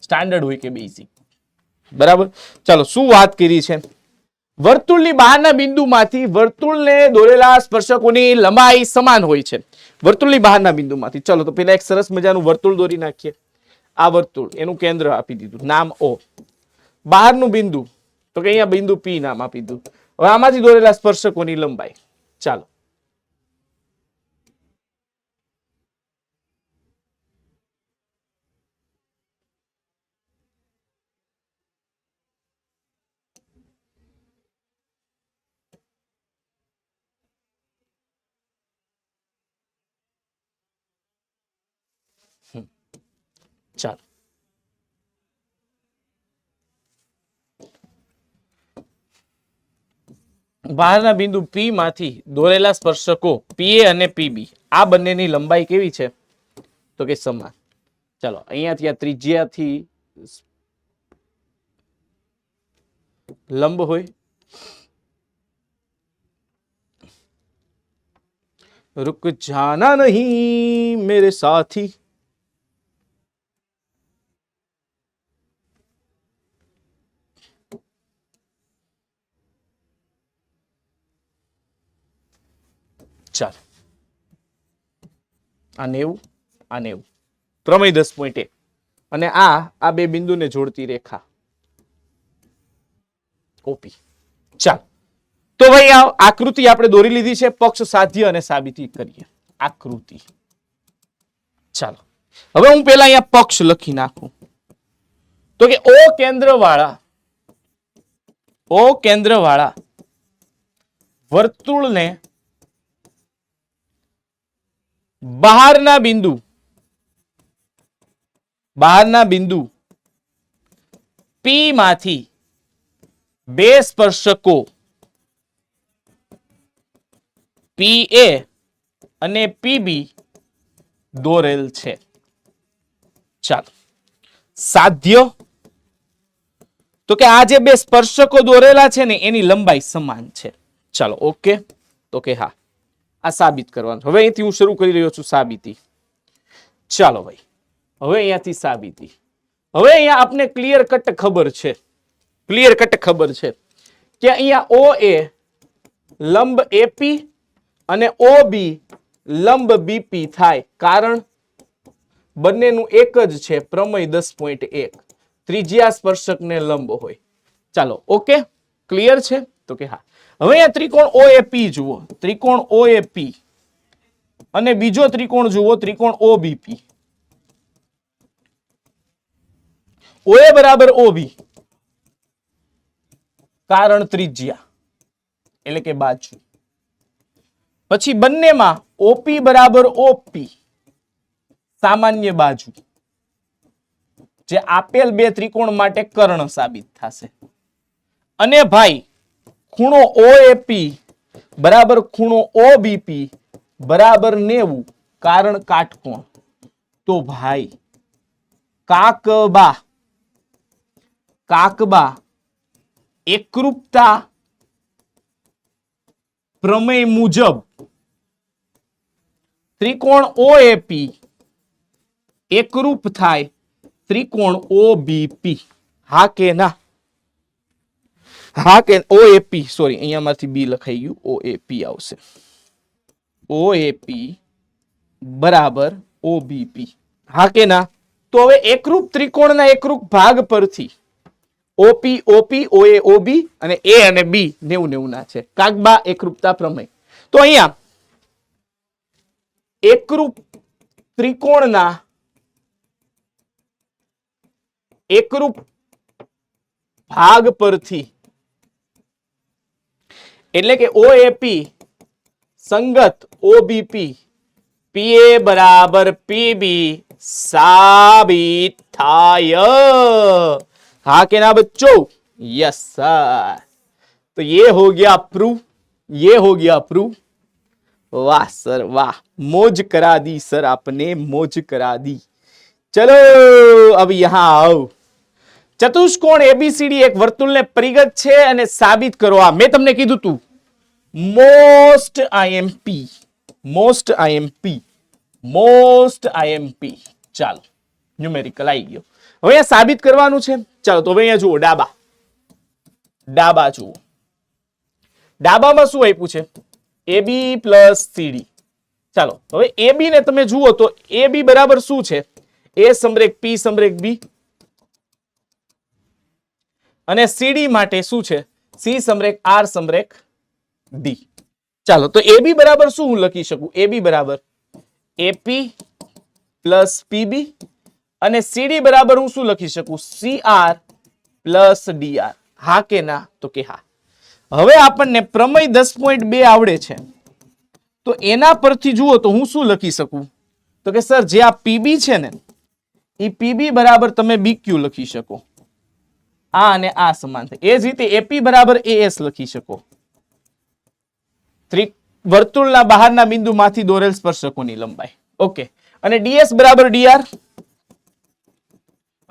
સ્ટાન્ડર્ડ હોય કે બેઝિક, બરાબર। ચાલો શું વાત કરી છે, વર્તુળની બહારના બિંદુમાંથી વર્તુળને દોરેલા સ્પર્શકોની લંબાઈ સમાન હોય છે, વર્તુળની બહારના બિંદુમાંથી। ચલો તો પેલા એક સરસ મજાનું વર્તુળ દોરી નાખીએ। આ વર્તુળ એનું કેન્દ્ર આપી દીધું, નામ ઓ, બહારનું બિંદુ તો કે અહીંયા બિંદુ પી નામ આપી દીધું। હવે આમાંથી દોરેલા સ્પર્શકોની લંબાઈ, ચાલો ચાલો બહારના બિંદુ પી માંથી દોરેલા સ્પર્શકો પીએ અને પીબી, આ બંનેની લંબાઈ કેવી છે, તો કે સમાન। ચાલો અહીંયાથી આ ત્રિજ્યાથી લંબ હોય, रुक जाना नहीं मेरे साथी, ચાલો આ 90 આ 90, પ્રમેય 10.1 અને આ બે બિંદુને જોડતી રેખા ઓપી। ચાલો તો ભાઈ આ આકૃતિ આપણે દોરી લીધી છે, પક્ષ સાધ્ય અને સાબિતી કરીએ આકૃતિ। ચાલો હવે હું પેલા અહીંયા પક્ષ લખી નાખું, તો કે ઓ કેન્દ્ર વાળા વર્તુળને બહારના બિંદુ પી માંથી બે સ્પર્શકો પી એ અને પીબી દોરેલ છે। ચાલો સાધ્ય, તો કે આ જે બે સ્પર્શકો દોરેલા છે ને એની લંબાઈ સમાન છે। ચાલો ઓકે, તો કે હા આ સાબિત કરવાનું। હવે અહીંથી હું શરૂ કરી રહ્યો છું સાબિતી। ચાલો ભાઈ હવે અહીંયાથી સાબિતી। હવે અહીંયા આપને ક્લિયર કટ ખબર છે કે અહીંયા ઓ એ લંબ એપી અને ઓ બી લંબ બીપી થાય, કારણ બંનેનું એક જ છે, પ્રમેય 10.1, ત્રિજ્યા સ્પર્શકને લંબ હોય। ચાલો ઓકે ક્લિયર છે, તો કે હા। હવે અહીંયા ત્રિકોણ ઓએપી જુઓ, ત્રિકોણ ઓએપી અને બીજો ત્રિકોણ જુઓ, ત્રિકોણ ઓબીપી। ઓએ બરાબર ઓબી, કારણ ત્રિજ્યા એટલે કે બાજુ। પછી બંનેમાં ઓપી બરાબર ઓપી, સામાન્ય બાજુ, જે આપેલ બે ત્રિકોણ માટે કર્ણ સાબિત થશે। અને ભાઈ ખૂણો ઓએપી બરાબર ખૂણો ઓબીપી બરાબર 90, કારણ કાટકોણ। તો ભાઈ કાકબા એકરૂપતા પ્રમેય મુજબ ત્રિકોણ ઓએપી એકરૂપ થાય ત્રિકોણ ઓબીપી, હા કે ના? હા કે ઓએપી, સોરી અહીંયામાંથી બી લખાઈ ગયું, ઓએપી આવશે, ઓએપી બરાબર ઓબીપી, હા કે ના? તો હવે એકરૂપ ત્રિકોણના એકરૂપ ભાગ પરથી ઓપી ઓપી ઓએ ઓબી અને એ અને બી 90-90 ના છે. કાગબા એકરૂપતા પ્રમેય. તો અહીંયા એકરૂપ ત્રિકોણના એકરૂપ ભાગ પરથી એટલે કે ઓએપી સંગત ઓબીપી પીએ બરાબર પીબી સાબિત થાય. हाँ के ना बच्चों? Yes sir. तो ये हो गया प्रूफ, ये हो गया प्रूफ. वाह सर वाह, मौज करा दी सर आपने, मौज करा दी. चलो अब यहां आओ. चतुष्कोण एबीसीडी एक वर्तुळने परिगत છે અને સાબિત કરો. આ મેં તમને કીધું તું most IMP, most IMP, most IMP. ચાલો ન્યુમેરિકલ આવી ગયો. હવે આ સાબિત કરવાનું છે. ચાલો તો હવે અહીંયા જુઓ, ડાબા ડાબા જુઓ. ડાબામાં શું આપ્યું છે? AB plus CD. ચાલો હવે AB ને તમે જુઓ તો AB બરાબર શું છે? A સમરેખ P સમરેખ B અને CD માટે શું છે? C સમરેખ R સમરેખ D. ચાલો તો AB બરાબર શું હું લખી શકું? AB બરાબર AP પ્લસ PB અને CD બરાબર હું શું લખી શકું? CR plus DR. હા કે ના? તો કે હા. હવે આપણને પ્રમેય 10.2 આવડે છે તો એના પરથી જુઓ તો હું શું લખી શકું? તો કે સર જે આ PB છે ને એ PB બરાબર તમે BQ લખી શકો. આ અને આ સમાન થાય. એ જ રીતે AP બરાબર AS લખી શકો. વર્તુળના બહારના બિંદુમાંથી દોરેલ સ્પર્શકોની લંબાઈ. ઓકે. અને DS બરાબર DR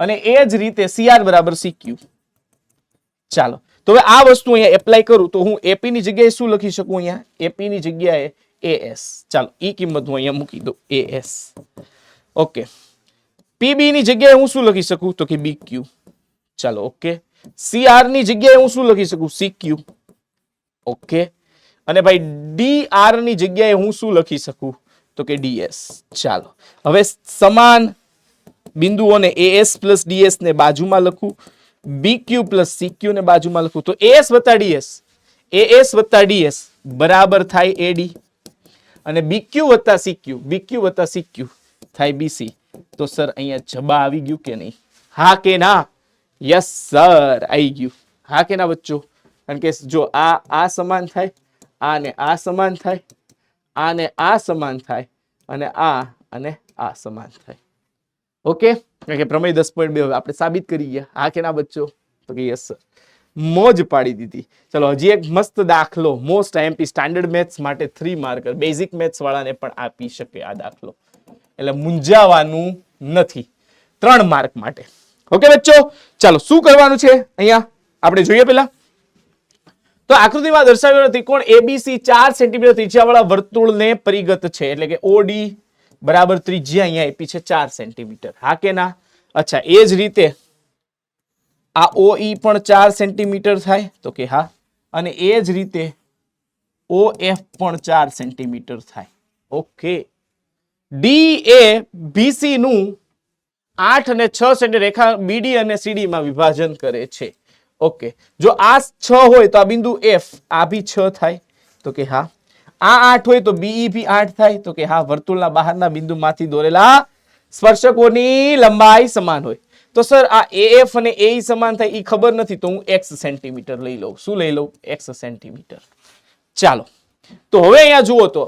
અને એ જ રીતે CR બરાબર CQ. ચાલો તો હવે આ વસ્તુ અહીંયા એપ્લાય કરું તો હું AP ની જગ્યાએ શું લખી શકું? અહીંયા AP ની જગ્યાએ AS. ચાલો ઈ કિંમત હું અહીંયા મૂકી દઉં AS. ઓકે. PB ની જગ્યાએ હું શું લખી શકું? તો કે BQ. ચાલો ઓકે. CR ની જગ્યાએ હું શું લખી શકું? CQ. ઓકે. અને ભાઈ DR ની જગ્યાએ હું શું લખી શકું? તો કે DS. ચાલો હવે સમાન બિંદુઓને AS પ્લસ DS ને બાજુમાં લખું, BQ પ્લસ CQ ને બાજુમાં લખું તો AS વત્તા DS બરાબર થાય AD અને BQ વત્તા CQ થાય BC. તો સર અહીંયા જવાબ આવી ગયું કે નહીં? હા કે ના? યસ સર આવી ગયું. હા કે ના બચ્ચો? કારણ કે જો આ સમાન થાય, આ ને આ સમાન થાય, આ ને આ સમાન થાય અને આ સમાન થાય. ઓકે. કારણ કે પ્રમેય 10.2 હવે આપણે સાબિત કરી ગયા. હા કે ના બચ્ચો? તો કે યસ સર. મોજ પાડી દીધી. ચલો હજી એક મસ્ત દાખલો મોસ્ટ આઈએમપી સ્ટાન્ડર્ડ મેથ્સ માટે 3 માર્કર બેઝિક મેથ્સ વાળાને પણ આપી શકે આ દાખલો. એટલે મૂંઝાવાનું નથી. 3 માર્ક માટે. ઓકે બચ્ચો? ચાલો શું કરવાનું છે અહીંયા આપણે જોઈએ પેલા. તો આકૃતિમાં દર્શાવેલો ત્રિકોણ ABC 4 સેન્ટીમીટર ત્રિજ્યાવાળા વર્તુળને પરિગત છે. એટલે કે OD બરાબર ત્રિજ્યા અહીંયા આપી છે 4 સેન્ટીમીટર. હા કે ના? અચ્છા એ જ રીતે આ OE પણ 4 સેન્ટીમીટર થાય. તો કે હા. અને એ જ રીતે OF પણ 4 સેન્ટીમીટર થાય. ઓકે. DA BC નું 8 અને 6 સેન્ટીમીટર રેખા BD અને CD માં વિભાજન કરે છે. ઓકે. જો આ 6 હોય તો આ બિંદુ F આ ભી 6 થાય. તો કે હા. આ 8 હોય તો BE ભી 8 થાય. તો કે હા. વર્તુળના બહારના બિંદુમાંથી દોરેલા સ્પર્શકોની લંબાઈ સમાન હોય. તો સર આ AF અને AE સમાન થાય એ ખબર નથી તો હું x સેન્ટીમીટર લઈ લઉં. શું લઈ લઉં? x centimetre. ચાલો તો હવે અહીંયા જુઓ તો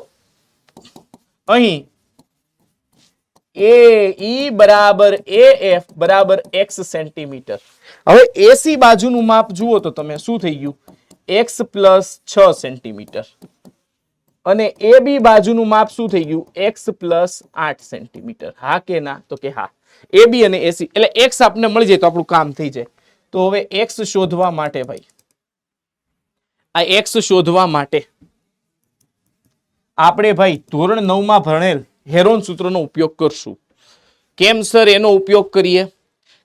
અહીં AE બરાબર AF બરાબર x સેન્ટીમીટર. હવે AC બાજુનું માપ જુઓ તો તમે શું થઈ ગયું? x પ્લસ 6 સેન્ટીમીટર અને AB બાજુનું માપ શું થઈ ગયું? x plus 8 centimetre. હા કે ના? તો કે હા. AB અને AC એટલે x આપને મળી જાય તો આપણું કામ થઈ જાય. તો હવે x શોધવા માટે ભાઈ આ x શોધવા માટે આપણે ભાઈ ધોરણ 9 માં ભણેલ હેરોન સૂત્રનો ઉપયોગ કરશું. કેમ સર એનો ઉપયોગ કરીએ?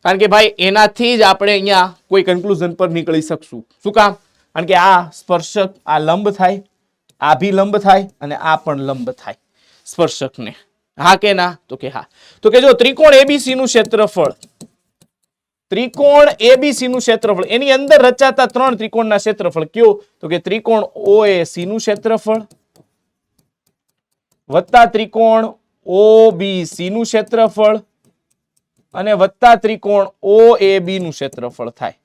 કારણ કે ભાઈ એનાથી જ આપણે અહીંયા કોઈ કન્ક્લુઝન પર નીકળી શકશું. શું કામ? કારણ કે આ સ્પર્શક આ લંબ થાય, આ ભી લંબ થાય અને આ પણ લંબ થાય સ્પર્શકને. હા કે ના? તો કે હા. તો કે જો ત્રિકોણ એબીસી નું ક્ષેત્રફળ, ત્રિકોણ એબીસી નું ક્ષેત્રફળ, એની અંદર રચાતા ત્રણ ત્રિકોણના ક્ષેત્રફળ કયો? તો કે ત્રિકોણ ઓએસી નું ક્ષેત્રફળ વત્તા ત્રિકોણ ઓબીસી નું ક્ષેત્રફળ અને વત્તા ત્રિકોણ ઓએબી નું ક્ષેત્રફળ થાય.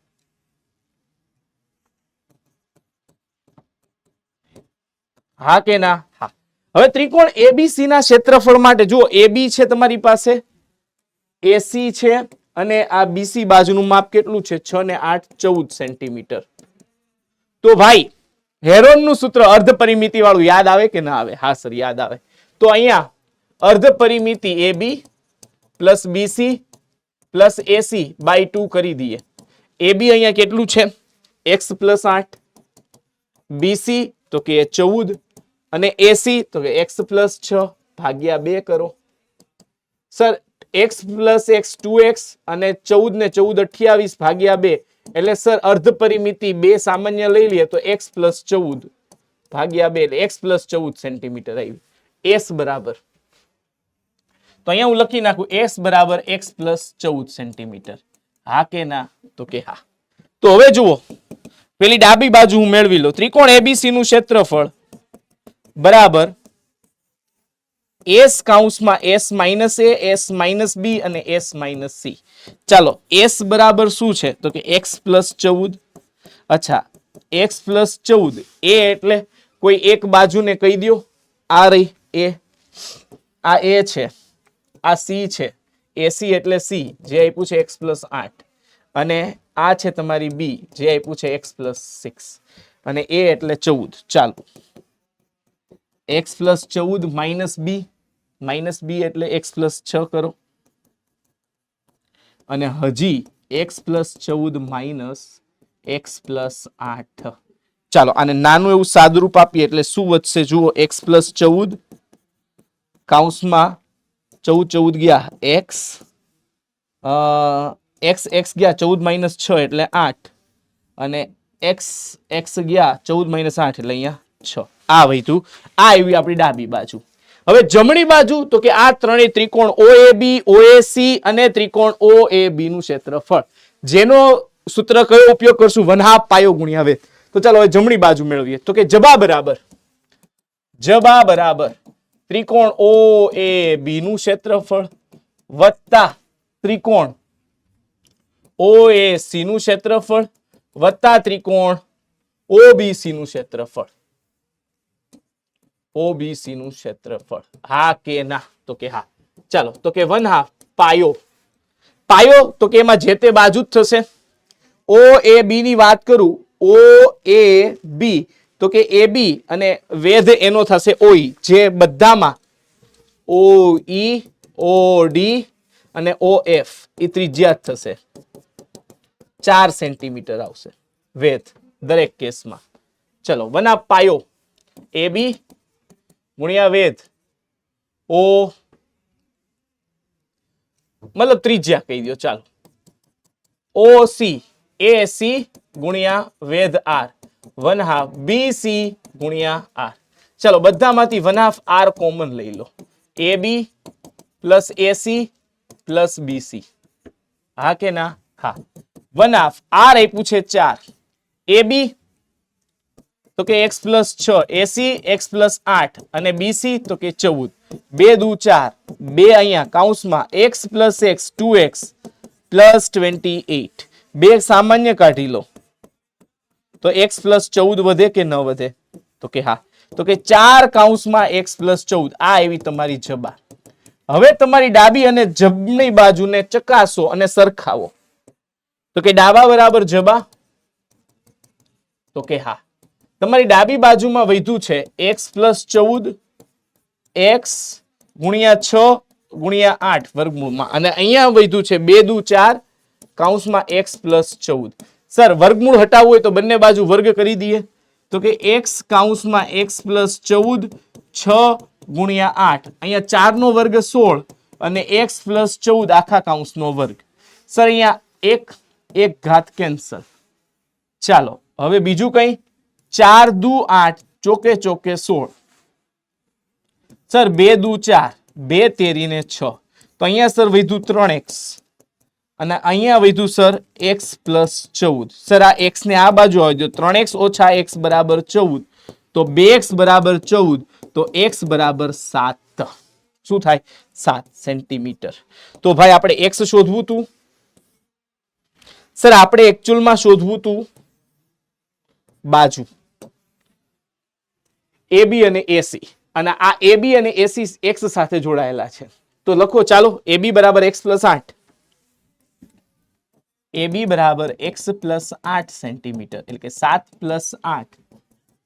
હા કે ના? હા. હવે ત્રિકોણ એબીસી ના ક્ષેત્રફળ માટે જુઓ, એબી છે તમારી પાસે, એસી છે અને આ બીસી બાજુનું માપ કેટલું છે? 6 ને 8 14 સેન્ટીમીટર. તો ભાઈ હેરોનનું સૂત્ર અર્ધ પરિમિતિ વાળું યાદ આવે કે ના આવે? હા સર યાદ આવે. તો અહીંયા અર્ધ પરિમિતિ AB plus BC plus AC by 2 કરી દઈએ. એબી અહીંયા કેટલું છે? x પ્લસ 8, બીસી તો કે 14 અને એસી તો કે x પ્લસ 6 ભાગ્યા 2 કરો. Sir x plus x 2x અને 14 ને 14 28 ભાગ્યા 2 એટલે સર અર્ધ પરિમિતિ 2 સામાન્ય લઈ લઈએ તો x પ્લસ 14 ભાગ્યા 2 એટલે x પ્લસ 14 સેન્ટીમીટર આવી. s બરાબર, તો અહીંયા હું લખી નાખું s બરાબર x પ્લસ 14 સેન્ટીમીટર. હા કે ના? તો કે હા. તો હવે જુઓ, પેલી ડાબી બાજુ હું મેળવી લો. ત્રિકોણ એબીસી નું ક્ષેત્રફળ બરાબર s કૌંસમાં s minus a, s minus b અને s માઇનસ c. ચાલો s બરાબર શું છે? તો કે x પ્લસ 14. અચ્છા, x પ્લસ 14 a એટલે કોઈ એક બાજુને કહી દો, આ રહી a, આ a છે, આ c છે, ac એટલે c જે આપ્યું છે x પ્લસ 8 અને આ છે તમારી b જે આપ્યું છે x પ્લસ 6 અને a એટલે 14. ચાલો x પ્લસ 14 માઇનસ b એટલે x પ્લસ 6 કરો અને હજી x plus 14 minus x plus 8. ચાલો આને નાનું એવું સાદુરૂપ આપીએ એટલે શું વધશે? જુઓ, x પ્લસ 14 કૌંસમાં 14 ગયા x ગયા 14 માઇનસ 6 એટલે 8 અને x ગયા 14 માઇનસ 8 એટલે અહીંયા 6. આ વૈધું, આ આવી આપણી ડાબી બાજુ. હવે જમણી બાજુ તો કે આ ત્રણેય ત્રિકોણ OAB, OAC અને ત્રિકોણ OAB નું ક્ષેત્રફળ, જેનો સૂત્ર કયો ઉપયોગ કરશું? 1/2 પાયો ગુણ્યા વેધ. તો ચાલો હવે જમણી બાજુ મેળવીએ. તો કે જબા બરાબર ત્રિકોણ OAB નું ક્ષેત્રફળ વત્તા ત્રિકોણ OAC નું ક્ષેત્રફળ વત્તા ત્રિકોણ OBC નું ક્ષેત્રફળ. OBC નું ક્ષેત્રફળ. હા કે ના? તો કે હા. ચાલો તો કે 1/2 પાયો તો કે એમાં જે તે બાજુ જ થશે. OAB ની વાત કરું, OAB તો કે AB અને વેધ એનો થશે OE, જે બધામાં OE, OD અને OF એ ત્રિજ્યા જ થશે. 4 સેન્ટીમીટર આવશે વેધ દરેક કેસમાં. ચલો 1/2 પાયો AB ગુણ્યા વેધ O, મતલબ ત્રિજ્યા કહી દો. ચાલો OC AC ગુણ્યા વેધ R 1/2 BC ગુણ્યા R. ચલો બધામાંથી 1/2 R કોમન લઈ લો. AB plus AC plus BC. હા કે ના? હા. 1/2 R આપ્યું છે 4, AB તો કે x plus 6, AC x plus 8 અને BC તો કે 14. 2 દુ 4, 2 અહીંયા કૌંસમાં x plus x 2x plus 28. 2 સામાન્ય કાઢી લો તો x પ્લસ 14 વધે કે ન વધે? તો કે હા. તો કે 4 કૌંસમાં x પ્લસ 14. આ એવી તમારી જબા. હવે તમારી ડાબી અને જમણી બાજુને ચકાસો અને સરખાવો. તો કે ડાબા બરાબર જબા? તો કે હા. તમારી ડાબી બાજુમાં વધ્યું છે x પ્લસ 14 x ગુણ્યા 6 ગુણ્યા 8 વર્ગમૂળમાં અને અહીંયા વધ્યું છે 2 દુ 4 કૌંસમાં x પ્લસ 14. સર વર્ગમૂળ હટાવવું હોય તો બંને બાજુ વર્ગ કરી દઈએ. તો કે x કૌંસમાં x પ્લસ 14 6 ગુણ્યા 8 અહીંયા 4 નો વર્ગ 16 અને x પ્લસ 14 આખા કૌંસનો વર્ગ. સર અહીંયા એક ઘાત કેન્સલ. ચાલો હવે બીજું કઈ? 4 દુ 8 ચોકે ચોકે 16. સર 2 દુ 4 2 તેરીને 6. તો અહીંયા સર વધ્યું 3x અને અહીંયા વધ્યું સર x પ્લસ 14. સર આ x ને આ બાજુ આવી દો, 3x ઓછા x બરાબર 14. તો 2x બરાબર 14. તો x બરાબર 7. શું થાય? 7 સેન્ટીમીટર. તો ભાઈ આપણે x શોધવું હતું. સર આપણે એકચ્યુઅલમાં શોધવું હતું બાજુ AB અને AC, અને આ AB અને AC x સાથે જોડાયેલા છે. તો લખો ચાલો, AB બરાબર x પ્લસ 8. AB બરાબર x પ્લસ 8 સેન્ટીમીટર, એટલે કે 7 પ્લસ 8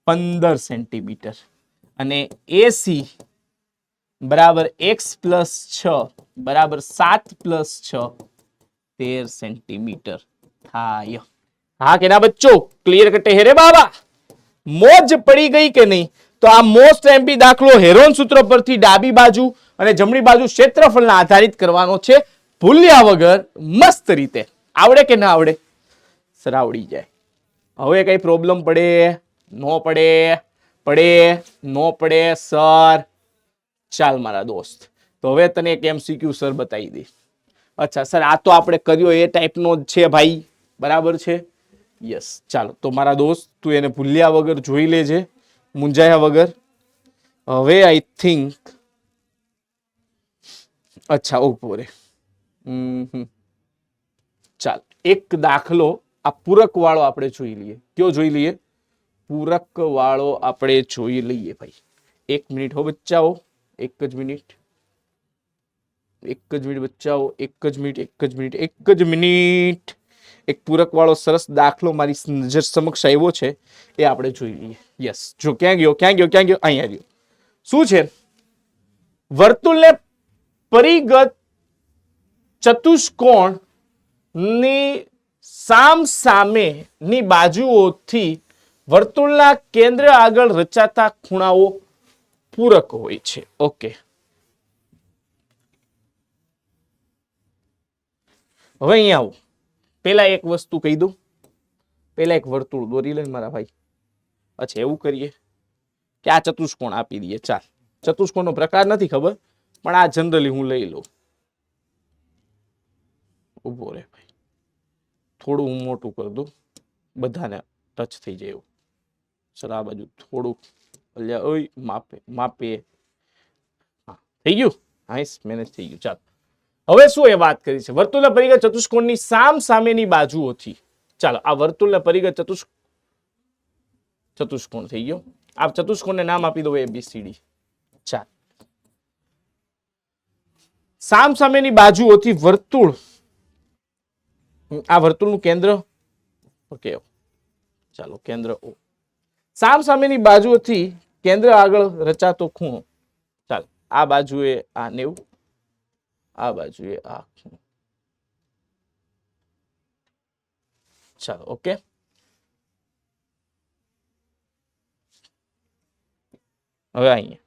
15 સેન્ટીમીટર, અને AC બરાબર x પ્લસ 6 બરાબર 7 પ્લસ 6 13 સેન્ટીમીટર થાય. હા કે ના બચ્ચો? ક્લિયર કટે હે રે બાબા? મોજ પડી ગઈ કે નહીં? તો આ મોસ્ટ એમપી દાખલો હેરોન સૂત્ર પરથી ડાબી બાજુ અને જમણી બાજુ ક્ષેત્રફળના આધારિત કરવાનો છે, ભૂલ્યા વગર મસ્ત રીતે. આવડે કે ના આવડે? સર આવડી જાય. હવે કઈ પ્રોબ્લેમ પડે? નો પડે? પડે? નો પડે? સર ચાલ મારા દોસ્ત, તો હવે તને એક MCQ સર બતાવી દે. અચ્છા સર, આ તો આપણે કર્યો એ ટાઈપનો જ છે ભાઈ, બરાબર છે? યસ. ચાલો તો મારા દોસ્ત, તું એને ભૂલ્યા વગર જોઈ લેજે, મૂંઝાયા વગર. હવે આઈ થિંક, અચ્છા ઉભો રે. ચાલ એક દાખલો આ પૂરક વાળો આપણે જોઈ લઈએ. કયો જોઈ લઈએ? પૂરક વાળો આપણે જોઈ લઈએ ભાઈ. 1 મિનિટ હો બચ્ચાઓ, 1 જ મિનિટ, 1 જ મિનિટ બચ્ચાઓ, 1 જ મિનિટ, 1 જ મિનિટ, 1 જ મિનિટ. એક પૂરક વાળો સરસ દાખલો મારી નજર સમક્ષ આવ્યો છે, એ આપણે જોઈ લઈએ. યસ. જો ક્યાં ગયો? ક્યાં ગયો? ક્યાં ગયો? અહીંયા ગયો. શું છે? વર્તુળને પરિગત ચતુષ્કોણ ની સામસામેની બાજુઓથી વર્તુળના કેન્દ્ર આગળ રચાતા ખૂણાઓ પૂરક હોય છે. ઓકે. હવે અહીંયા આવું. પેલા એક વસ્તુ કહી દઉં. પેલા એક વર્તુળ દોરી લે મારા ભાઈ. અચ્છા એવું કરીએ કે આ ચતુષ્કોણ આપી દઈએ. ચાલ, ચતુષ્કોણનો પ્રકાર નથી ખબર, પણ આ જનરલી હું લઈ લઉં. ઉભો રે ભાઈ, થોડું હું મોટું કરી દઉં, બધાને ટચ થઈ જાય એવું. સર આ બાજુ થોડુંક માપે માપે. હા થઈ ગયું. નાઈસ, મેનેજ થઈ ગયું. ચાલો હવે શું એ વાત કરી છે? વર્તુળના પરિગત ચતુષ્કોણની સામસામેની બાજુઓથી. ચાલો આ વર્તુળના પરિગત ચતુષ્કોણ થઈ ગયો. આ ચતુષ્કોણને નામ આપી દો ABCD. ચાલ, સામસામેની બાજુઓથી વર્તુળ, આ વર્તુળનું કેન્દ્ર ઓકે, ચાલો કેન્દ્ર O. સામસામેની બાજુઓથી કેન્દ્ર આગળ રચાતો ખૂણો. ચાલ આ બાજુએ આ 90, આ બાજુએ આ ખૂણો. ચાલો ઓકે. હવે અહીંયા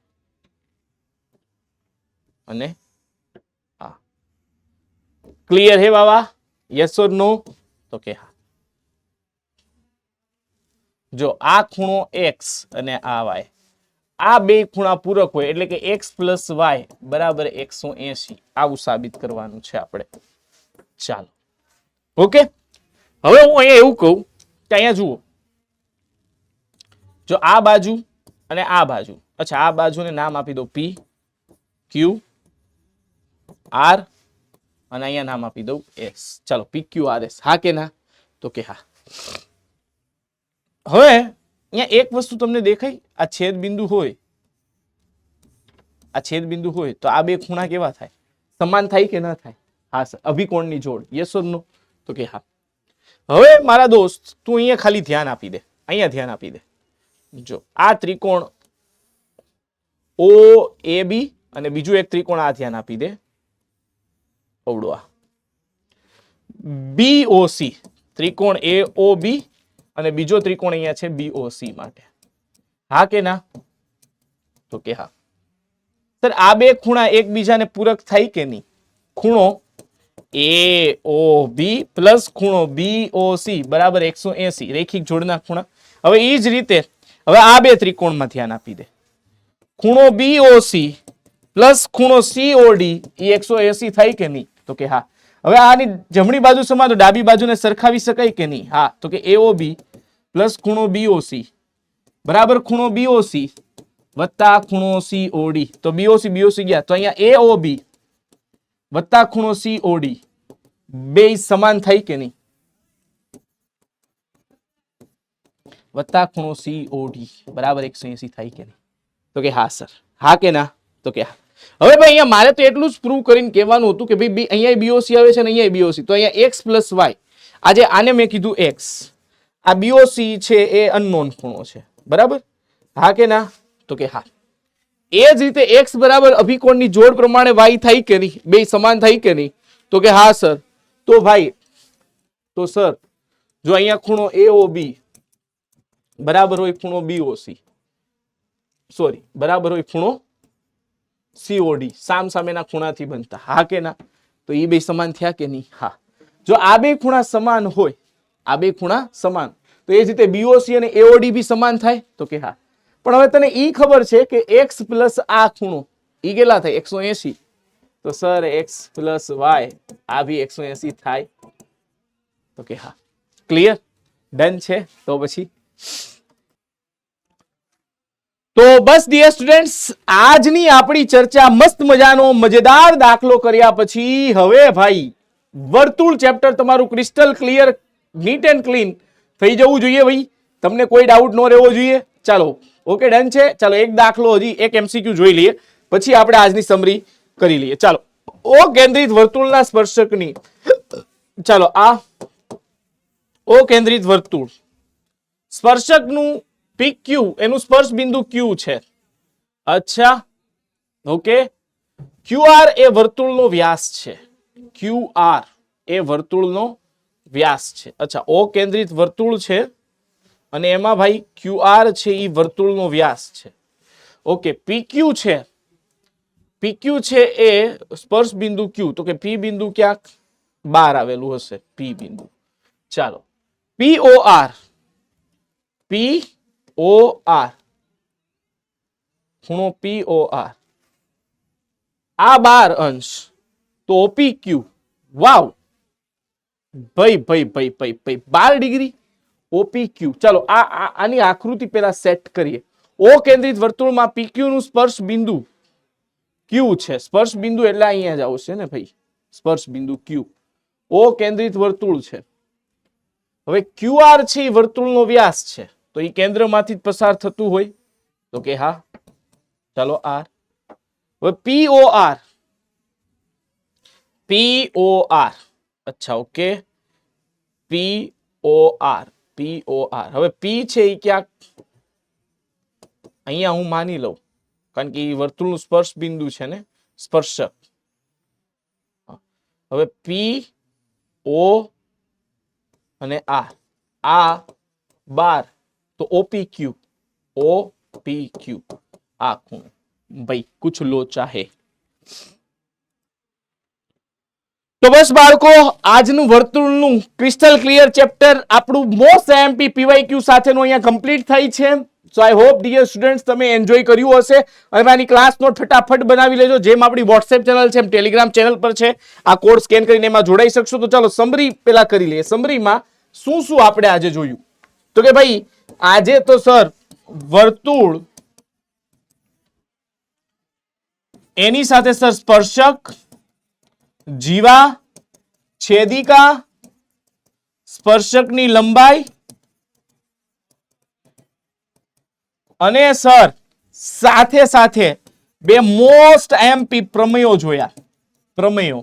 અને આ ક્લિયર હે બાબા? યસ ઓર નો? તો કે હા. જો આ ખૂણો x અને આ y, આ બે ખૂણા પૂરક હોય એટલે કે x પ્લસ y બરાબર 180. આવું સાબિત કરવાનું છે આપણે. ચાલો ઓકે. હવે હું અહીંયા એવું કહું કે અહીંયા જુઓ, જો આ બાજુ અને આ બાજુ, અચ્છા આ બાજુને નામ આપી દો P Q R અને અહીંયા નામ આપી દઉં S. ચાલો PQRS. હા કે ના? તો કે હા. હવે અહીંયા એક વસ્તુ તમને દેખાય, આ છેદ બિંદુ હોય, આ છેદ બિંદુ હોય તો આ બે ખૂણા કેવા થાય? સમાન થાય કે ના થાય? હા સર, અભિકોણની જોડ. યસ ઓર નો? તો કે હા. હવે મારા દોસ્ત તું અહીંયા ખાલી ધ્યાન આપી દે, અહીંયા ધ્યાન આપી દે. જો આ ત્રિકોણ OAB અને બીજું એક ત્રિકોણ આ ધ્યાન આપી દે. અવડો આ BOC, ત્રિકોણ AOB અને બીજો ત્રિકોણ અહીંયા છે BOC માટે. હા કે ના? તો કે હા. સર આ બે ખૂણા એકબીજાને પૂરક થાય કે નહીં? ખૂણો AOB પ્લસ ખૂણો BOC બરાબર 180, રેખિક જોડના ખૂણા. હવે એ જ રીતે હવે આ બે ત્રિકોણમાં ધ્યાન આપી દે. ખૂણો BOC પ્લસ ખૂણો COD એ 180 થાય કે નહીં? તો કે હા. હવે આની જમણી બાજુ સમાન તો ડાબી બાજુને સરખાવી શકાય કે નહીં? હા. તો કે AOB પ્લસ ખૂણો BOC બરાબર ખૂણો BOC વત્તા ખૂણો COD. તો BOC ગયા તો અહીંયા AOB વત્તા ખૂણો COD બે સમાન થાય કે નહીં? વત્તા ખૂણો COD બરાબર 180 થાય કે નહીં? તો કે હા સર. હા કે ના? તો કે હા. હવે ભાઈ અહીંયા મારે તો એટલું જ પ્રૂવ કરીને કહેવાનું હતું કે ભાઈ અહીંયા BOC આવે છે ને અહીંયા BOC, તો અહીંયા x પ્લસ y, આજે આને મેં કીધું x, આ BOC છે એ અનનોન ખૂણો છે બરાબર. હા કે ના? તો કે હા. એ જ રીતે x બરાબર અભિકોણની જોડ પ્રમાણે y થાય કે નહીં? બે સમાન થાય કે નહીં? તો કે હા સર. તો ભાઈ તો સર જો અહીંયા ખૂણો AOB બરાબર હોય ખૂણો BOC, સોરી બરાબર હોય ખૂણો COD, સામસામેના ખૂણાથી બનતા. હા કે ના? તો એ બે સમાન થયા કે નહીં? હા. જો આ બે ખૂણા સમાન હોય, આ બે ખૂણા સમાન, તો એ જ રીતે BOC અને AOD બી સમાન થાય? તો કે હા. પણ હવે તને ઈ ખબર છે કે x પ્લસ આ ખૂણો ઈ કેટલા થાય? 180. તો સર x પ્લસ y આ બી 180 થાય? તો કે હા. ક્લિયર? ડન છે? તો પછી તો બસ ડિયર સ્ટુડન્ટ્સ, આજની આપણી ચર્ચા મસ્ત મજાનો મજેદાર દાખલો કર્યા પછી હવે ભાઈ વર્તુળ ચેપ્ટર તમારું crystal clear, neat and clean થઈ જવું જોઈએ ભાઈ. તમને કોઈ ડાઉટ ન રહેવો જોઈએ. ચાલો ઓકે, ડન છે. ચાલો એક દાખલો હજી એક MCQ જોઈ લઈએ પછી આપણે આજની સમરી કરી લઈએ. ચાલો ઓ કેન્દ્રિત વર્તુળના સ્પર્શકની, ચાલો આ ઓ કેન્દ્રિત વર્તુળ સ્પર્શકનું PQ એનું સ્પર્શ બિંદુ Q છે. અચ્છા ઓકે. QR એ વર્તુળનો વ્યાસ છે. QR એ વર્તુળનો વ્યાસ છે. અચ્છા ઓ કેન્દ્રિત વર્તુળ છે અને એમાં ભાઈ QR છે એ વર્તુળનો વ્યાસ છે. ઓકે. PQ છે, PQ છે એ સ્પર્શ બિંદુ Q, તો કે P બિંદુ ક્યાંક બહાર આવેલું હશે. P બિંદુ. ચાલો POR, POR ખૂણો POR આ 12 અંશ, તો OPQ. વાવ ભાઈ ભાઈ ભાઈ ભાઈ ભાઈ 12 ડિગ્રી OPQ. ચાલો આની આકૃતિ પેલા સેટ કરીએ. ઓ કેન્દ્રિત વર્તુળમાં PQ નું સ્પર્શ બિંદુ Q છે. સ્પર્શ બિંદુ એટલે અહીંયા જ આવશે ને ભાઈ, સ્પર્શ બિંદુ Q. ઓ કેન્દ્રિત વર્તુળ છે. હવે QR છે એ વર્તુળનો વ્યાસ છે, તો એ કેન્દ્રમાંથી જ પસાર થતું હોય? તો કે હા. ચાલો R. હવે POR, POR અચ્છા ઓકે. POR, POR. હવે P છે એ ક્યાંક અહીંયા હું માની લઉં, કારણ કે એ વર્તુળનું સ્પર્શ બિંદુ છે ને, સ્પર્શક. હવે P O અને આ 12, તો OPQ, OPQ આ ખૂણો ભાઈ કુછ લો ચાહે. તો બસ બાળકો, આજનું વર્તુળનું ક્રિસ્ટલ ક્લિયર ચેપ્ટર આપણું મોસ્ટ IMP PYQ સાથેનું અહીંયા કમ્પ્લીટ થાય છે. સો આઈ હોપ ડિયર સ્ટુડન્ટ્સ તમે એન્જોય કર્યું હશે. હવે આની ક્લાસ નોટ ફટાફટ બનાવી લેજો. જેમ આપણી વોટ્સએપ ચેનલ છે એમ ટેલિગ્રામ ચેનલ પર છે. આ કોડ સ્કેન કરીને એમાં જોડાઈ શકશો. તો ચાલો સમરી પેલા કરી લઈએ. સમરીમાં શું શું આપણે આજે જોયું? તો કે ભાઈ આજે તો સર વર્તુળ, એની સાથે સર સ્પર્શક, જીવા, છેદિકા, સ્પર્શકની લંબાઈ અને સર સાથે સાથે બે મોસ્ટ IMP પ્રમેયો જોયા. પ્રમેયો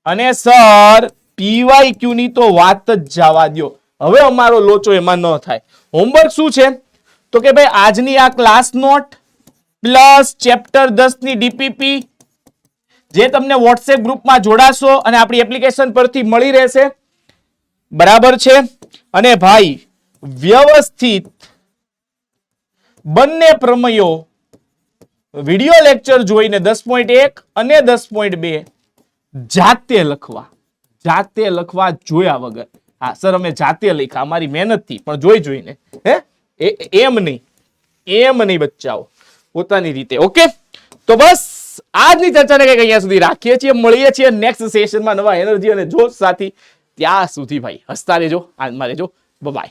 અને સર PYQ ની તો વાત જ જવા દો. હવે અમારો લોચો એમાં ન થાય. હોમવર્ક શું છે? તો કે ભાઈ આજની આ ક્લાસ નોટ પ્લસ ચેપ્ટર 10 ની DPP જે તમને વોટ્સએપ ગ્રુપમાં જોડાશો અને આપણી એપ્લિકેશન પરથી મળી રહેશે. બરાબર છે? અને ભાઈ વ્યવસ્થિત બંને પ્રમેયો વિડિયો લેક્ચર જોઈને 10.1 અને 10.2 જાતે લખવા જોયા વગર. હા સર અમે જાતે લખ્યા અમારી મહેનતથી, પણ જોઈને. એમ નહીં બચ્ચાઓ, પોતાની રીતે. ઓકે, તો બસ આજની ચર્ચાને કંઈક અહીંયા સુધી રાખીએ છીએ, મળીએ છીએ નેક્સ્ટ સેશનમાં નવા એનર્જી અને જોશ સાથે. ત્યાં સુધી ભાઈ હસતા રહેજો, આનંદમાં રહેજો. બાય.